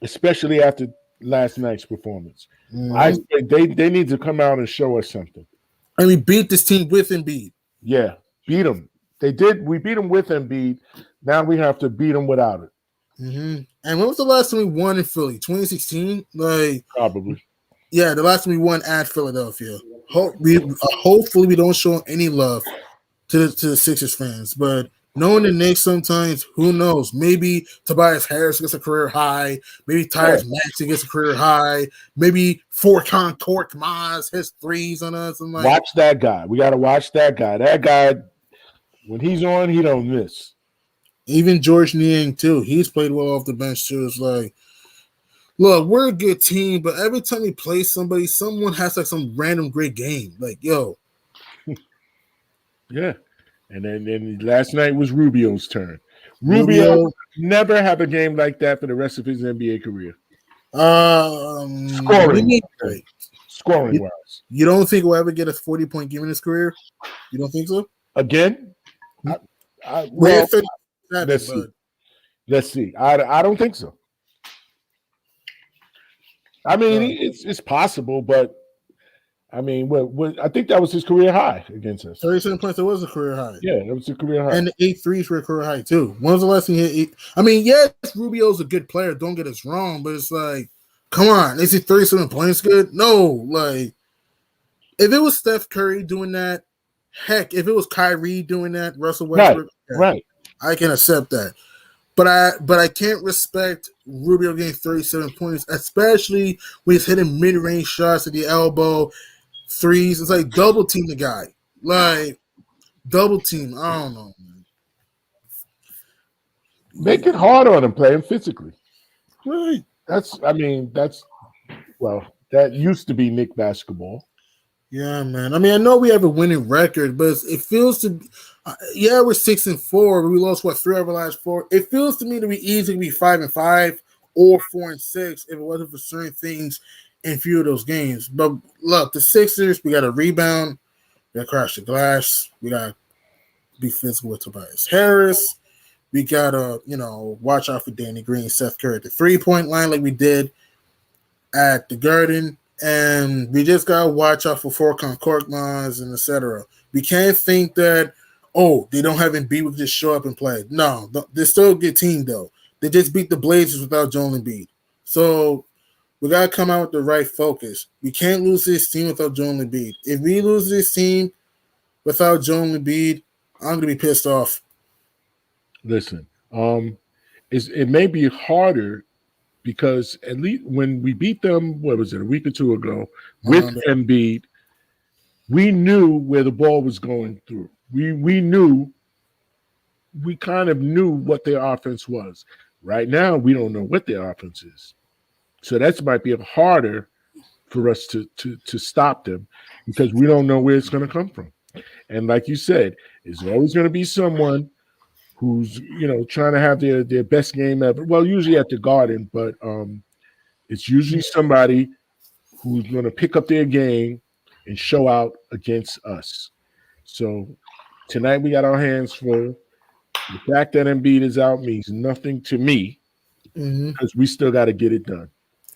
Especially after last night's performance. Mm-hmm. They need to come out and show us something. And we beat this team with Embiid. Yeah, beat them. They did. We beat them with Embiid. Now we have to beat them without it. Mm-hmm. And when was the last time we won in Philly? 2016? Like, probably. Yeah, the last time we won at Philadelphia. Hopefully we don't show any love to the Sixers fans. But knowing the Knicks sometimes, who knows? Maybe Tobias Harris gets a career high. Maybe Tyrese Maxey gets a career high. Maybe Furkan Korkmaz hits threes on us. And watch that guy. We got to watch that guy. That guy, when he's on, he don't miss. Even George Niang, too. He's played well off the bench, too. It's like, look, we're a good team, but every time we play somebody, someone has like some random great game. Like, yo. Yeah. And then last night was Rubio's turn. Rubio never have a game like that for the rest of his NBA career. What do you Scoring. mean? Scoring wise. You don't think we'll ever get a 40-point game in his career? You don't think so? Again? Well, Well, 37, let's see. but Let's see. I don't think so. I mean, it's possible, but I mean, what I think that was his career high against us. 37 points, it was a career high. Yeah, that was a career high. And the 8 threes were a career high, too. When was the last time he hit 8? I mean, yes, Rubio's a good player. Don't get us wrong, but it's like, come on. Is he 37 points good? No. Like, if it was Steph Curry doing that, heck, if it was Kyrie doing that, Russell Westbrook, right. I can accept that. But I can't respect Rubio getting 37 points, especially when he's hitting mid-range shots at the elbow, threes. It's like double team the guy. Like double team. I don't know, man. Make it hard on him playing physically. Right. That used to be Knick basketball. Yeah, man. I mean, I know we have a winning record, but it feels to we're 6-4, but we lost 3 of our last 4. It feels to me to be easy to be 5-5 or 4-6 if it wasn't for certain things in few of those games. But look, the Sixers, we got to rebound, we got to crash the glass, we got to be physical with Tobias Harris, we got to watch out for Danny Green, Seth Curry at the 3-point line like we did at the Garden. And we just got to watch out for Furkan Korkmaz and etc. We can't think that, they don't have Embiid, we just show up and play. No, they're still a good team, though. They just beat the Blazers without Joel Embiid. So we got to come out with the right focus. We can't lose this team without Joel Embiid. If we lose this team without Joel Embiid, I'm going to be pissed off. Listen, it may be harder because at least when we beat them, what was it, a week or two ago, with Embiid, we knew where the ball was going through. We kind of knew what their offense was. Right now, we don't know what their offense is. So that might be harder for us to stop them because we don't know where it's going to come from. And like you said, it's always going to be someone who's trying to have their best game ever. Well, usually at the Garden, but it's usually somebody who's going to pick up their game and show out against us. So tonight we got our hands full. The fact that Embiid is out means nothing to me because we still got to get it done.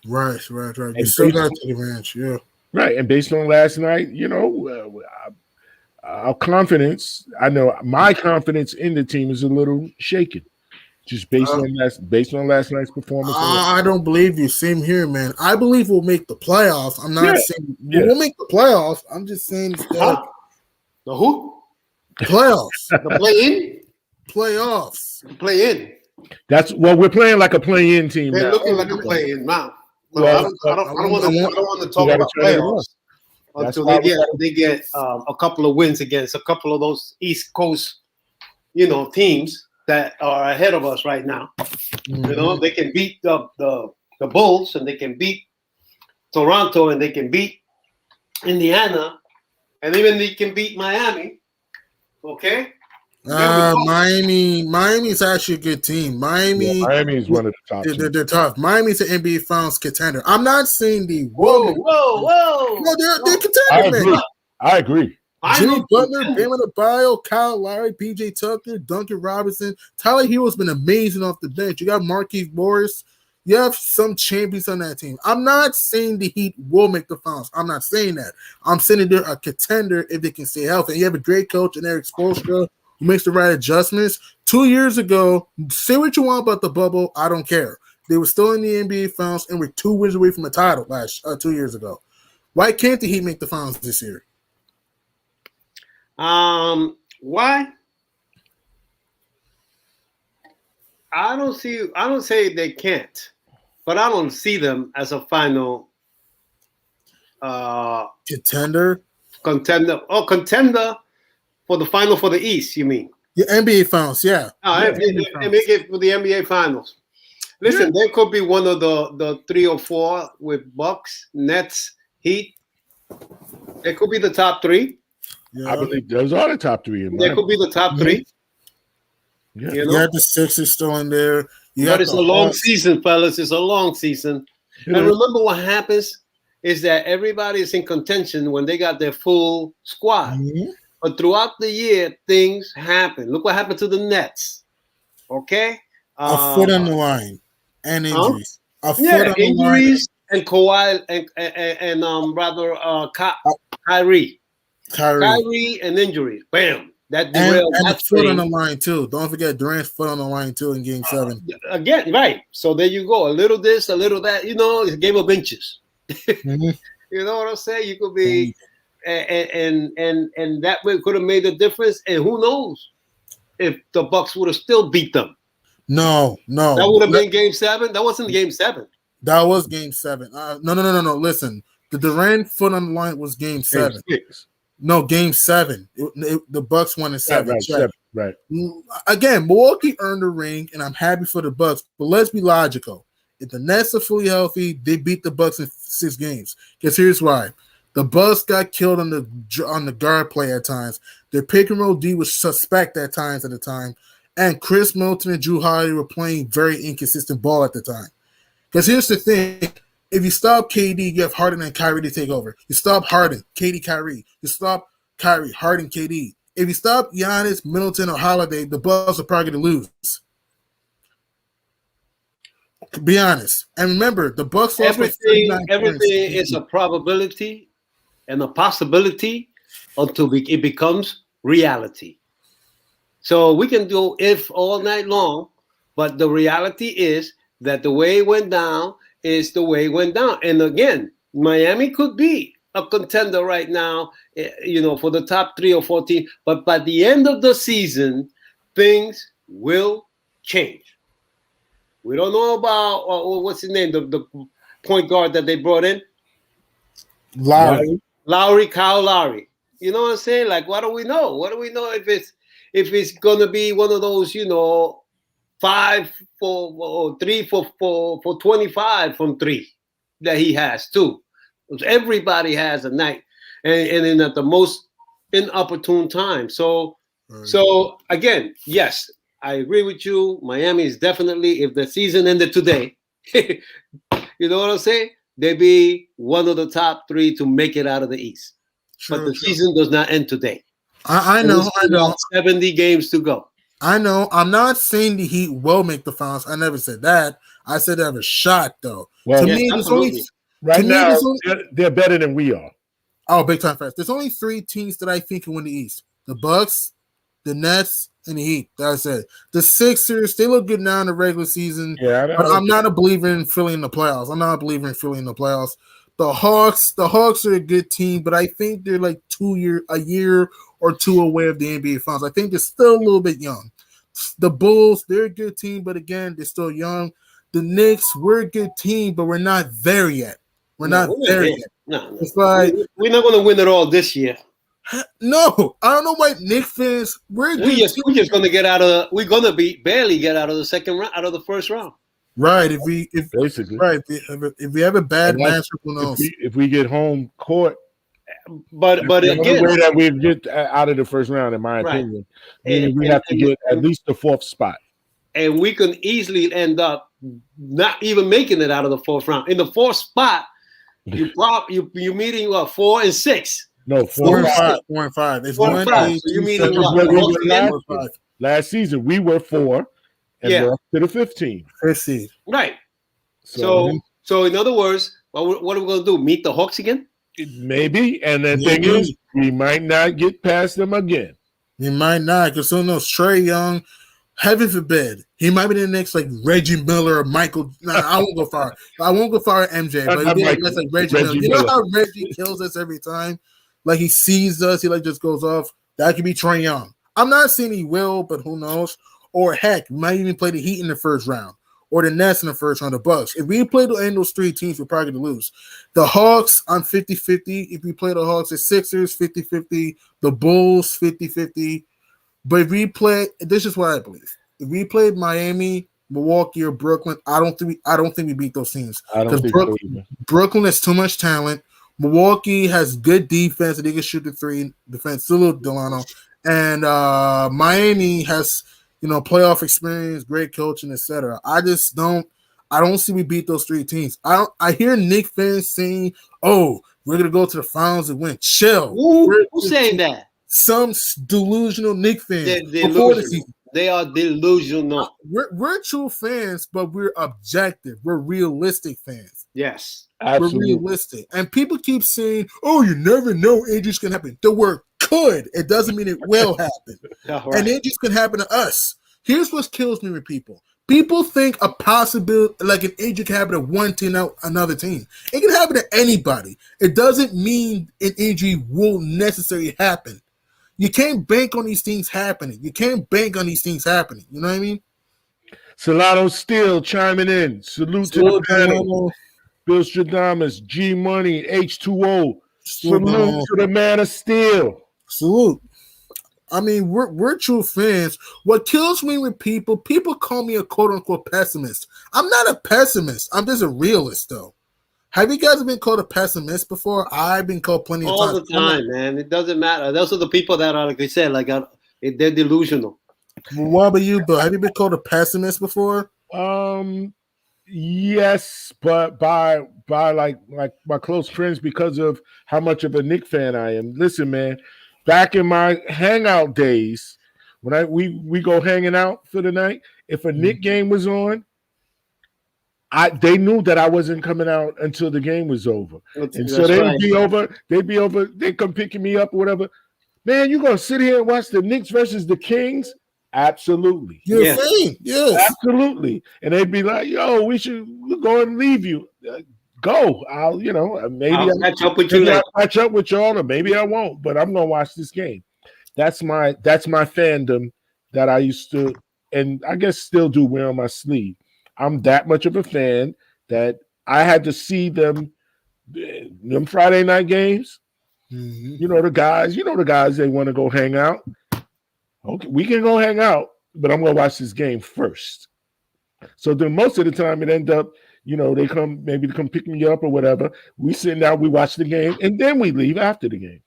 Right. We still got to take advantage, yeah. Right, and based on last night, our confidence, I know my confidence in the team is a little shaken, just based on last night's performance. I don't believe you. Same here, man. I believe we'll make the playoffs. I'm not saying we'll make the playoffs. I'm just saying the who? Playoffs. The play-in? Playoffs. Play-in. That's we're playing like a play-in team. They're now. looking like a play-in now. Well, I don't want to talk about playoffs until they get a couple of wins against a couple of those East Coast, teams that are ahead of us right now. They can beat the Bulls and they can beat Toronto and they can beat Indiana and even they can beat Miami. Okay. Miami's actually a good team. Miami is one of the top. They're tough. Miami's an NBA Finals contender. I'm not saying they whoa. No, they're contenders, man. I agree. Jimmy Butler, Bam Adebayo, Kyle Lowry, PJ Tucker, Duncan Robinson, Tyler Hero's been amazing off the bench. You got Marquise Morris. You have some champions on that team. I'm not saying the Heat will make the finals. I'm not saying that. I'm saying they're a contender if they can stay healthy. And you have a great coach in Eric Spoelstra who makes the right adjustments. 2 years ago, say what you want about the bubble, I don't care. They were still in the NBA Finals and were 2 wins away from the title 2 years ago. Why can't the Heat make the finals this year? Why? I don't say they can't, but I don't see them as a final contender for the final for the East, you mean? The NBA Finals, yeah. NBA for the NBA Finals. Listen, there could be one of the 3 or 4 with Bucks, Nets, Heat. It could be the top 3. Yeah. I believe those are the top 3. There could be the top 3. Yeah. You have the Sixers still in there. But it's a long season, fellas. It's a long season. And remember what happens is that everybody is in contention when they got their full squad. Mhm. But throughout the year, things happen. Look what happened to the Nets. Okay? A foot on the line and injuries. A foot Yeah, on the line. injuries and Kawhi and Kyrie. Kyrie and injuries. Bam. That derailed And a that foot on thing. the line too. Don't forget Durant's foot on the line too in Game 7. Again, right. So there you go. A little this, a little that. You know, it's a game of inches. Mhm. You know what I'm saying? You could be, and that could have made a difference. And who knows if the Bucks would have still beat them? No. That would have been Game 7. That wasn't Game 7. That was Game 7. No. Listen, the Durant foot on the line was Game 7. 6. No, Game 7. The Bucks won in 7. Right. Again, Milwaukee earned a ring, and I'm happy for the Bucks. But let's be logical. If the Nets are fully healthy, they beat the Bucks in 6 games. Because here's why: the Bucks got killed on the guard play at times. Their pick and roll D was suspect at times. And Chris Middleton and Drew Holiday were playing very inconsistent ball at the time. Because here's the thing: if you stop KD, you have Harden and Kyrie to take over. You stop Harden, KD, Kyrie. You stop Kyrie, Harden, KD. If you stop Giannis, Middleton, or Holiday, the Bucks are probably going to lose. Be honest. And remember, the Bucks lost everything is a probability and a possibility until it becomes reality. So we can do if all night long, but the reality is that the way it went down is the way it went down. And again, Miami could be a contender right now, for the top 3 or 4 teams. But by the end of the season, things will change. We don't know about what's his name, the point guard that they brought in, Kyle Lowry. You know what I'm saying? Like, what do we know? What do we know if it's gonna be one of those, 5 for or 3 for 25 from 3 that he has too. Everybody has a night, and in at the most inopportune time. So again, yes. I agree with you. Miami is definitely, if the season ended today, you know what I'm saying? They'd be one of the top 3 to make it out of the East. But the season does not end today. I know. 70 games to go. I know. I'm not saying the Heat will make the finals. I never said that. I said they have a shot, though. Well, to me, there's only right now they're better than we are. Oh, big time fast. There's only 3 teams that I think can win the East: the Bucks, the Nets, and the Heat. That's it. The Sixers, they look good now in the regular season. Yeah, but I'm not a believer in Philly in the playoffs. The Hawks are a good team, but I think they're like a year or 2 away of the NBA Finals. I think they're still a little bit young. The Bulls, they're a good team, but again, they're still young. The Knicks, we're a good team, but we're not there yet. We're not there yet. No. It's like we're not going to win it all this year. No, I don't know why Knicks fans. We're just gonna get out of. We're gonna barely get out of the second round, out of the first round. Right. If we have a bad matchup, who knows? If we get home court, but again, the way that we get out of the first round, in my opinion, meaning we have to get at least the 4th spot, and we can easily end up not even making it out of the 4th round. In the 4th spot, you're meeting 4 and 6. No, 4 and 5. 4 and 5. It's 4 and 5. So you mean last season we were 4 and lost to the 15. First seed. Right. So in other words, what are we going to do? Meet the Hawks again? Maybe. And the thing is, we might not get past them again. We might not, because who knows? Trae Young, heaven forbid, he might be the next like Reggie Miller or Michael. No, I won't go far. I won't go far at MJ, but that's like Reggie Miller. You know how Reggie kills us every time? Like he sees us, he like just goes off. That could be Trae Young. I'm not saying he will, but who knows? Or heck, we might even play the Heat in the first round, or the Nets in the first round, the Bucks. If we play those 3 teams, we're probably going to lose. The Hawks, I'm 50-50. If we play the Hawks, the Sixers, 50-50. The Bulls, 50-50. But if we play, this is what I believe. If we played Miami, Milwaukee, or Brooklyn, I don't think we beat those teams. Because Brooklyn has too much talent. Milwaukee has good defense and they can shoot the 3 defense. Still Delano. And Miami has, playoff experience, great coaching, etc. I I don't see we beat those 3 teams. I hear Knicks fans saying, "Oh, we're gonna go to the finals and win." Chill. Who's saying that? Some delusional Knicks fans They're before the delusional. season. They are delusional. We're true fans, but we're objective. We're realistic fans. Yes. Absolutely. We're realistic. And people keep saying, "Oh, you never know injuries can happen." The word could. It doesn't mean it will happen. All And right. injuries can happen to us. Here's what kills me with people. People think a possibility, like an injury can happen to one team, out another team. It can happen to anybody. It doesn't mean an injury will necessarily happen. You can't bank on these things happening. You can't bank on these things happening. You know what I mean? Solano Steel chiming in. Salute to the panel. Bill Stradamus, G Money, H2O. Salute to the man of steel. Salute. I mean, we're true fans. What kills me with people call me a quote-unquote pessimist. I'm not a pessimist. I'm just a realist, though. Have you guys been called a pessimist before? I've been called plenty of times. All the time, man. It doesn't matter. Those are the people that are, like I said, they're delusional. What about you, Bill? Have you been called a pessimist before? Yes, but by like my close friends because of how much of a Knicks fan I am. Listen, man, back in my hangout days, when we go hanging out for the night, if a Knicks game was on, they knew that I wasn't coming out until the game was over. And so they'd be over, they'd come picking me up or whatever. Man, you gonna sit here and watch the Knicks versus the Kings? Absolutely. You're a fan. Yes. Absolutely. And they'd be like, yo, we'll go and leave you. Go. I'll catch up with you later. I'll catch up with y'all, or maybe I won't, but I'm gonna watch this game. That's my fandom that I used to, and I guess still do wear on my sleeve. I'm that much of a fan that I had to see them Friday night games. Mm-hmm. You know the guys, they want to go hang out. Okay, we can go hang out, but I'm gonna watch this game first. So then most of the time it end up, they come pick me up or whatever. We sit down, we watch the game, and then we leave after the game.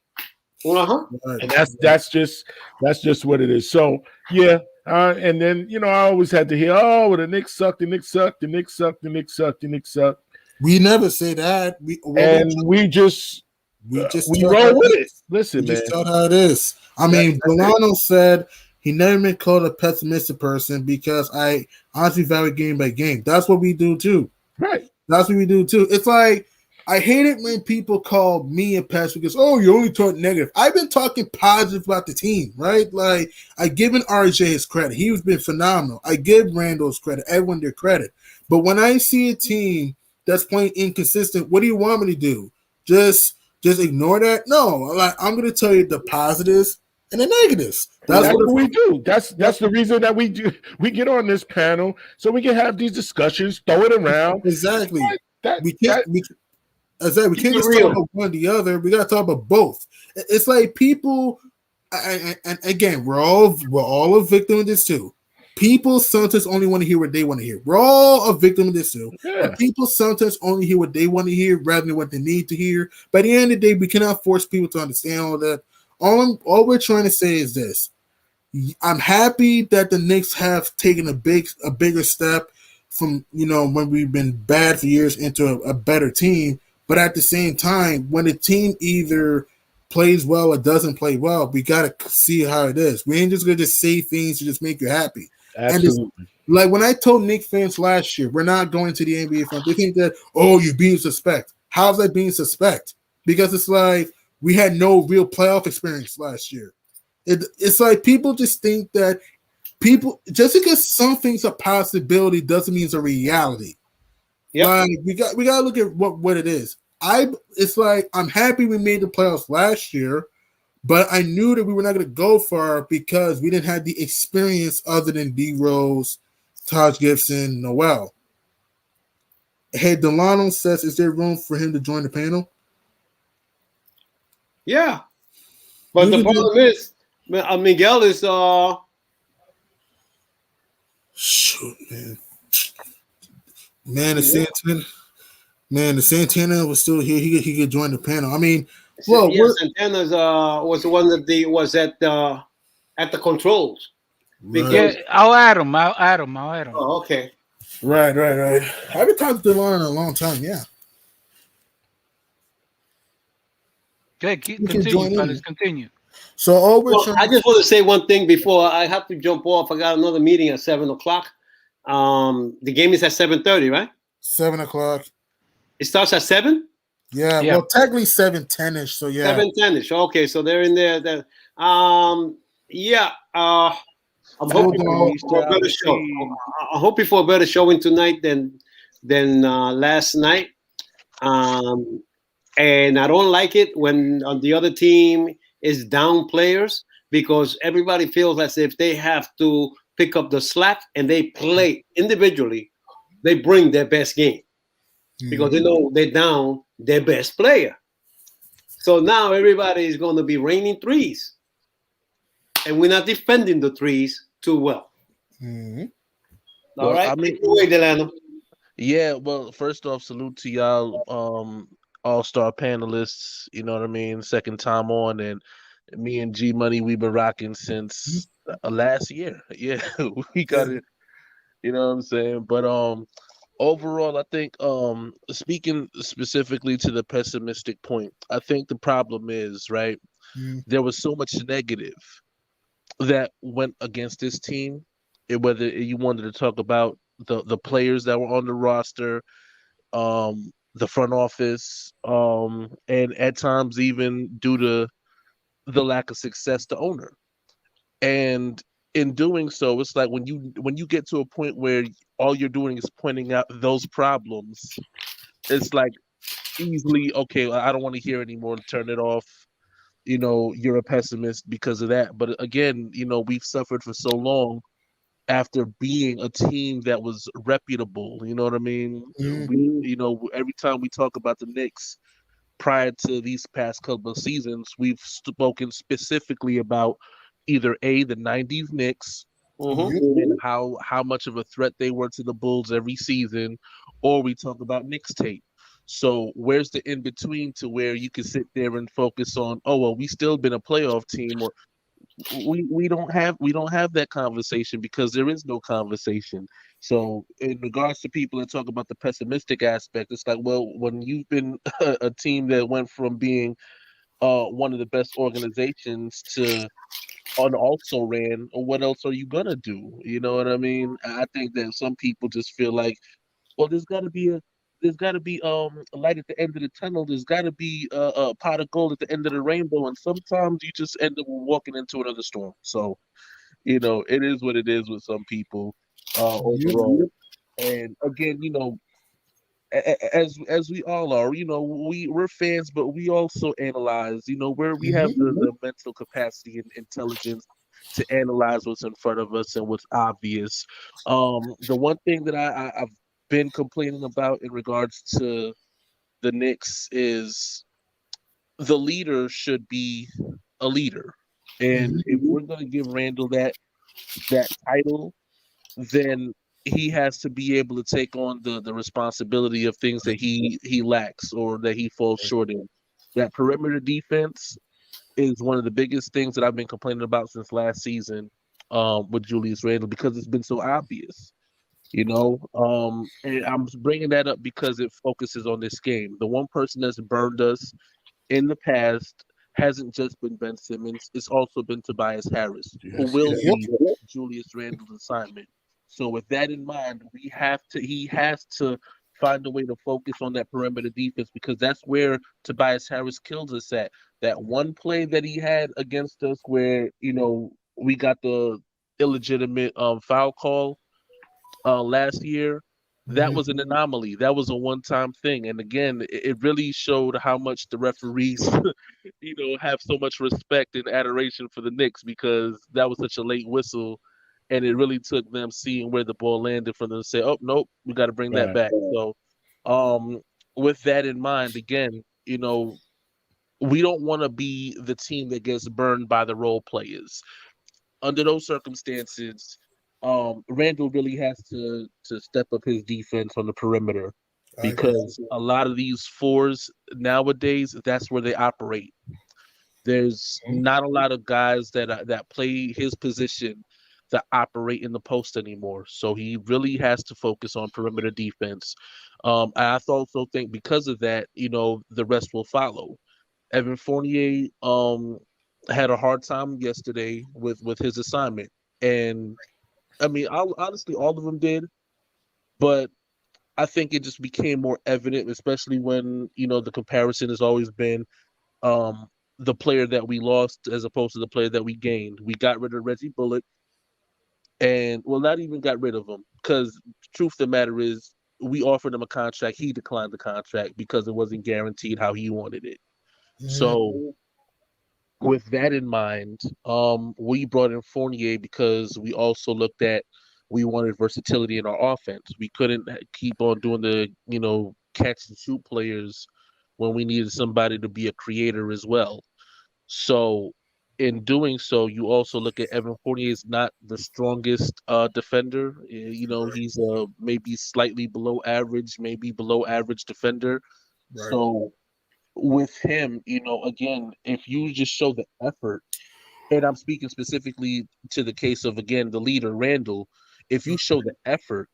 Uh-huh. And that's just what it is. So yeah, and then I always had to hear, oh, the Knicks suck, the Knicks suck, the Knicks suck, the Knicks suck, the Knicks suck. We never say that. We roll with it. Listen, man. Just tell how it is. I mean, Delano said he never been called a pessimistic person because I honestly value game by game. That's what we do too. Right. That's what we do too. It's like I hate it when people call me a pessimist because, oh, you only talk negative. I've been talking positive about the team, right? Like I given RJ his credit. He's been phenomenal. I give Randall's credit, everyone their credit. But when I see a team that's playing inconsistent, what do you want me to do? Just ignore that? No, like I'm gonna tell you the positives and the negatives. That's what we do. That's the reason that we get on this panel so we can have these discussions, throw it around. Exactly. We can't just real. talk about one or the other. We gotta talk about both. It's like people, and again, we're all a victim of this too. People sometimes only want to hear what they want to hear. We're all a victim of this too. Yeah. People sometimes only hear what they want to hear rather than what they need to hear. By the end of the day, we cannot force people to understand all that. All we're trying to say is this. I'm happy that the Knicks have taken a bigger step from, when we've been bad for years into a better team. But at the same time, when a team either plays well or doesn't play well, we got to see how it is. We ain't just going to just say things to just make you happy. Absolutely. And like when I told Knicks fans last year, we're not going to the NBA fans. They think that, oh, you're being suspect. How's that being suspect? Because it's like we had no real playoff experience last year. It's like people just think that just because something's a possibility doesn't mean it's a reality. Yep. Like we got to look at what it is. It's like I'm happy we made the playoffs last year, but I knew that we were not going to go far because we didn't have the experience other than D Rose, Taj Gibson, Noel. Hey, Delano says, is there room for him to join the panel? Yeah. But the problem is, Miguel is shoot, man. The Santana was still here. He could join the panel. I mean, well, Santana's was the one that was at the controls. Yeah, I'll add him. Oh, okay. Right. I haven't talked to Delon in a long time. Yeah, Okay, we can continue, join fellas. in. Continue. So all we're Well, I trying just want to say one thing before I have to jump off. I got another meeting at 7 o'clock. The game is at 7:30, right? 7 o'clock. It starts at 7. Yeah, Yeah. well, technically 7:10ish. So yeah, 7:10ish. Okay, so they're in there. Yeah. I'm still hoping going. We for a shall better show. see. I'm hoping for a better showing tonight than last night. Um, and I don't like it when the other team is down players because everybody feels as if they have to pick up the slack and they play individually. They bring their best game because they Mhm. know they're down their best player. So now everybody is going to be raining threes, and we're not defending the threes too well. Mhm. All Well, right, I take mean, it away, Delano. yeah. Well, first off, salute to y'all, all-star panelists. You know what I mean. Second time on, and me and G Money, we've been rocking since last year. Yeah, we Yeah. got it. You know what I'm saying? But overall, I think speaking specifically to the pessimistic point, I think the problem is right. Mhm. There was so much negative that went against this team. Whether you wanted to talk about the players that were on the roster, the front office, and at times even due to the lack of success, the owner. And in doing so, it's like when you get to a point where all you're doing is pointing out those problems, it's like easily okay. I don't want to hear anymore. Turn it off. You're a pessimist because of that. But again, we've suffered for so long after being a team that was reputable. You know what I mean? Mhm. Every time we talk about the Knicks prior to these past couple of seasons, we've spoken specifically about either the '90s Knicks Yep. Mm-hmm. and how much of a threat they were to the Bulls every season, or we talk about Knicks tape. So where's the in between to where you can sit there and focus on, oh well, we still been a playoff team, or we don't have that conversation because there is no conversation. So in regards to people that talk about the pessimistic aspect, it's like, well, when you've been a team that went from being one of the best organizations to on also ran, or what else are you gonna do? You know what I mean? I think that some people just feel like, well, there's got to be a light at the end of the tunnel. There's got to be a pot of gold at the end of the rainbow, and sometimes you just end up walking into another storm. So it is what it is with some people Yep. overall. And again, as we all are, we're fans, but we also analyze. Where we have Mhm. the mental capacity and intelligence to analyze what's in front of us and what's obvious. The one thing that I've been complaining about in regards to the Knicks is the leader should be a leader, and Mhm. if we're going to give Randall that title, then he has to be able to take on the responsibility of things that he lacks or that he falls short in. That perimeter defense is one of the biggest things that I've been complaining about since last season with Julius Randle because it's been so obvious. And I'm bringing that up because it focuses on this game. The one person that's burned us in the past hasn't just been Ben Simmons, it's also been Tobias Harris, who Yes, will yes. Yep. be Julius Randle's assignment. So with that in mind, he has to find a way to focus on that perimeter defense because that's where Tobias Harris kills us at. That one play that he had against us where, we got the illegitimate foul call last year, that Mhm. was an anomaly. That was a one-time thing. And again, it really showed how much the referees, have so much respect and adoration for the Knicks because that was such a late whistle. And it really took them seeing where the ball landed for them to say, oh, nope, we got to bring that Right. back. So, um, with that in mind, again, we don't want to be the team that gets burned by the role players under those circumstances, Randall really has to step up his defense on the perimeter I agree. because a lot of these fours nowadays, that's where they operate. There's Mhm. not a lot of guys that play his position that operate in the post anymore. So he really has to focus on perimeter defense. I also think because of that, the rest will follow. Evan Fournier had a hard time yesterday with his assignment, and I mean, honestly, all of them did, but I think it just became more evident, especially when the comparison has always been um, the player that we lost as opposed to the player that we gained. We got rid of Reggie Bullock, and well, not even got rid of him because truth of the matter is we offered him a contract. He declined the contract because it wasn't guaranteed how he wanted it. So with that in mind, we brought in Fournier because we also looked at we wanted versatility in our offense. We couldn't keep on doing the catch and shoot players when we needed somebody to be a creator as well. So in doing so, you also look at Evan Fournier is not the strongest defender. He's maybe slightly below average, maybe below average defender. Right. So with him, again, if you just show the effort, and I'm speaking specifically to the case of again the leader Randall, if you show the effort,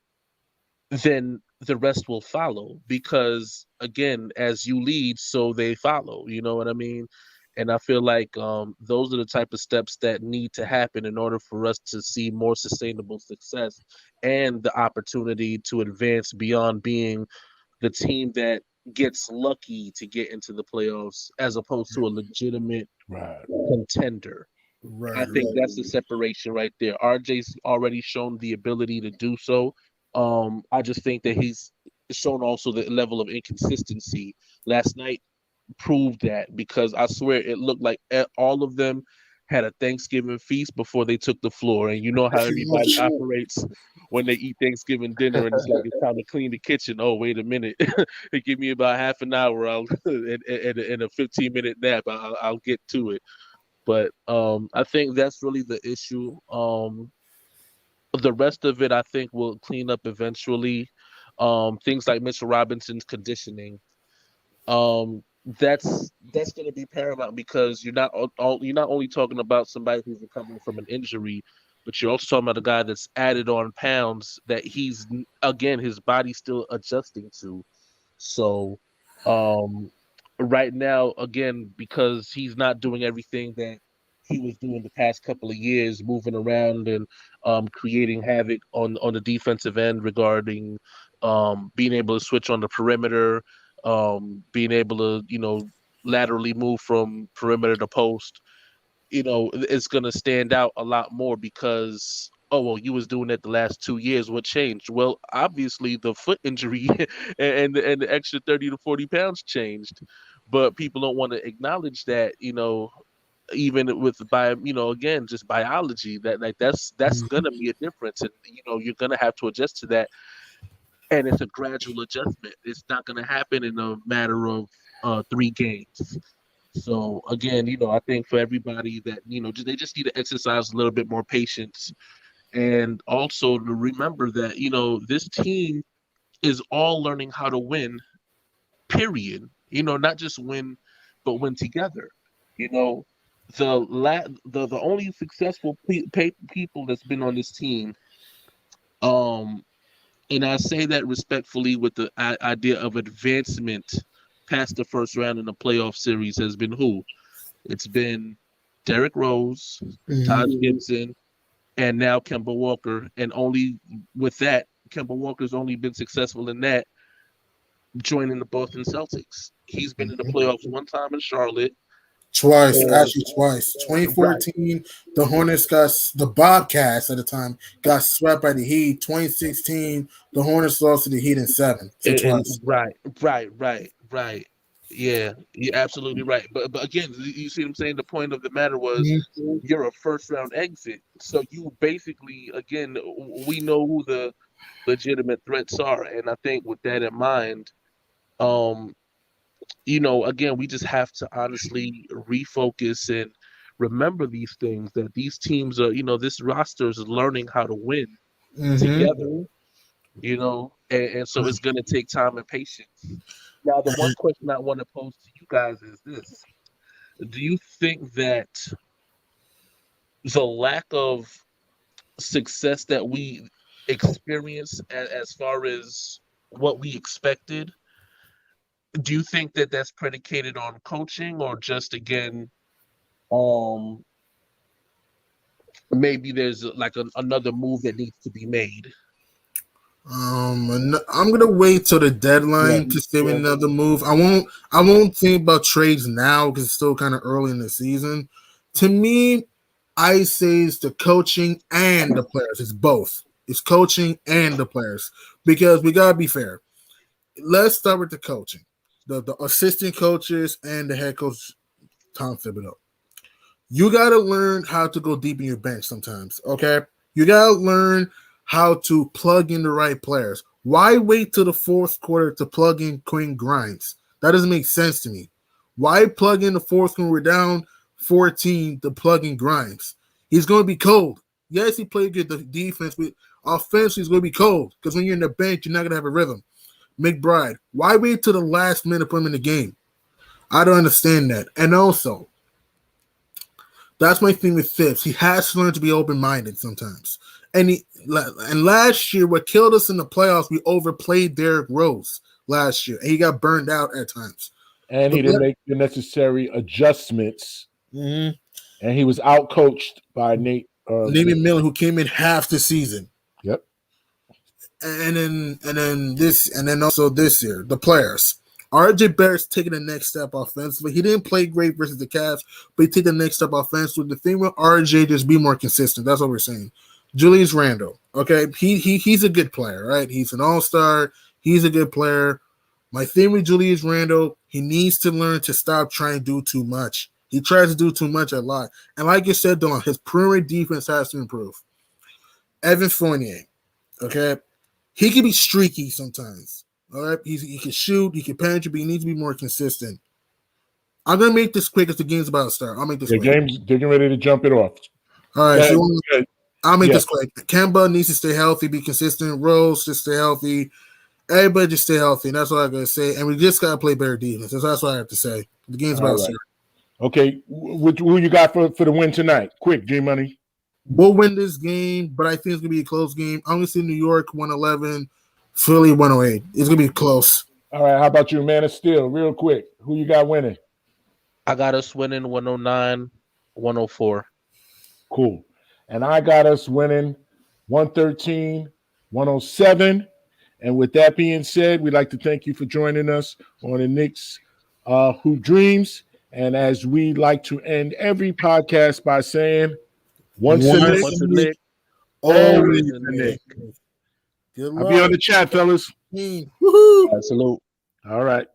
then the rest will follow because again, as you lead, so they follow. You know what I mean? And I feel like those are the type of steps that need to happen in order for us to see more sustainable success and the opportunity to advance beyond being the team that gets lucky to get into the playoffs as opposed to a legitimate Right. contender. I Right. think that's the separation right there. RJ's already shown the ability to do so. I just think that he's shown also the level of inconsistency. Last night proved that because I swear it looked like all of them had a Thanksgiving feast before they took the floor. And you know how Pretty everybody much. operates when they eat Thanksgiving dinner and it's like it's time to clean the kitchen. Oh, wait a minute. They give me about half an hour and a 15-minute nap. I'll get to it. But I think that's really the issue. The rest of it, I think, will clean up eventually. Things like Mitchell Robinson's conditioning. That's going to be paramount because you're not only talking about somebody who's recovering from an injury, but you're also talking about a guy that's added on pounds that he's again his body's still adjusting to. So, um, right now, again, because he's not doing everything that he was doing the past couple of years, moving around and creating havoc on the defensive end regarding being able to switch on the perimeter, being able to laterally move from perimeter to post. It's going to stand out a lot more because oh well you was doing that the last 2 years. What changed? Well, obviously the foot injury and the extra 30 to 40 pounds changed, but people don't want to acknowledge that even with again just biology that like that's gonna be a difference, and you're gonna have to adjust to that, and it's a gradual adjustment. It's not gonna happen in a matter of 3 games. So again, I think for everybody that they just need to exercise a little bit more patience, and also to remember that this team is all learning how to win. Period. Not just win, but win together. You know, the only successful people that's been on this team, um, and I say that respectfully with the idea of advancement past the first round in the playoff series has been who? It's been Derrick Rose, Taj Gibson, and now Kemba Walker. And only with that, Kemba Walker's only been successful in that joining the Boston Celtics. He's been in the playoffs one time in Charlotte. Twice, And, actually twice. right. 2014, the Hornets the Bobcats at the time got swept by the Heat. 2016, the Hornets lost to the Heat in seven. So And twice. right. Yeah, you're absolutely right. But again, you see what I'm saying? The point of the matter was you're a first round exit. So you basically, again, we know who the legitimate threats are. And I think with that in mind, um, again, we just have to honestly refocus and remember these things that these teams are, this roster is learning how to win together, and so it's going to take time and patience. Now, the one question I want to pose to you guys is this. Do you think that the lack of success that we experienced as far as what we expected, do you think that that's predicated on coaching or just again, um, maybe there's like another move that needs to be made? I'm gonna wait till the deadline to see another move. I won't think about trades now because it's still kind of early in the season. To me, I say it's the coaching and the players. It's both. It's coaching and the players because we gotta be fair. Let's start with the coaching, the assistant coaches and the head coach Tom Thibodeau. You gotta learn how to go deep in your bench sometimes. Okay, you gotta learn how to plug in the right players. Why wait till the fourth quarter to plug in Quinn Grimes? That doesn't make sense to me. Why plug in the fourth when we're down 14 to plug in Grimes? He's going to be cold. Yes, he played good defense, but offensively he's going to be cold because when you're in the bench, you're not going to have a rhythm. McBride, why wait till the last minute to put him in the game? I don't understand that. And also, that's my thing with Phipps. He has to learn to be open-minded sometimes. And last year, what killed us in the playoffs, we overplayed Derrick Rose last year, and he got burned out at times. And he didn't make the necessary adjustments. Mm-hmm. And he was out-coached by Nate Miller, who came in half the season. Yep. And then also this year, the players. RJ Barrett's taking the next step offensively. He didn't play great versus the Cavs, but he took the next step offensively. The thing with RJ, just be more consistent. That's what we're saying. Julius Randle, okay, he's a good player, right? He's an all-star. He's a good player. My thing with Julius Randle, he needs to learn to stop trying to do too much. He tries to do too much a lot. And like you said, Don, his perimeter defense has to improve. Evan Fournier, okay, he can be streaky sometimes. All right, he can shoot, he can penetrate, but he needs to be more consistent. I'm gonna make this quick because the game's about to start. I'll make this quick. They're getting ready to jump it off. All right, I'll make this quick. Kemba needs to stay healthy, be consistent. Rose just stay healthy. Everybody just stay healthy. And that's what I'm gonna say. And we just gotta play better defense. That's what I have to say. The game's about to start. Okay, who you got for the win tonight? Quick, G Money. We'll win this game, but I think it's gonna be a close game. I'm gonna see New York 111. Philly 108. It's gonna be close. All right. How about you, Man of Steel? Real quick. Who you got winning? I got us winning 109-104. Cool. And I got us winning 113-107. And with that being said, we'd like to thank you for joining us on the Knicks Who Dreams. And as we like to end every podcast by saying, once a Knick, always a Knick. I'll be on the chat, fellas. Woohoo! Salute. All right.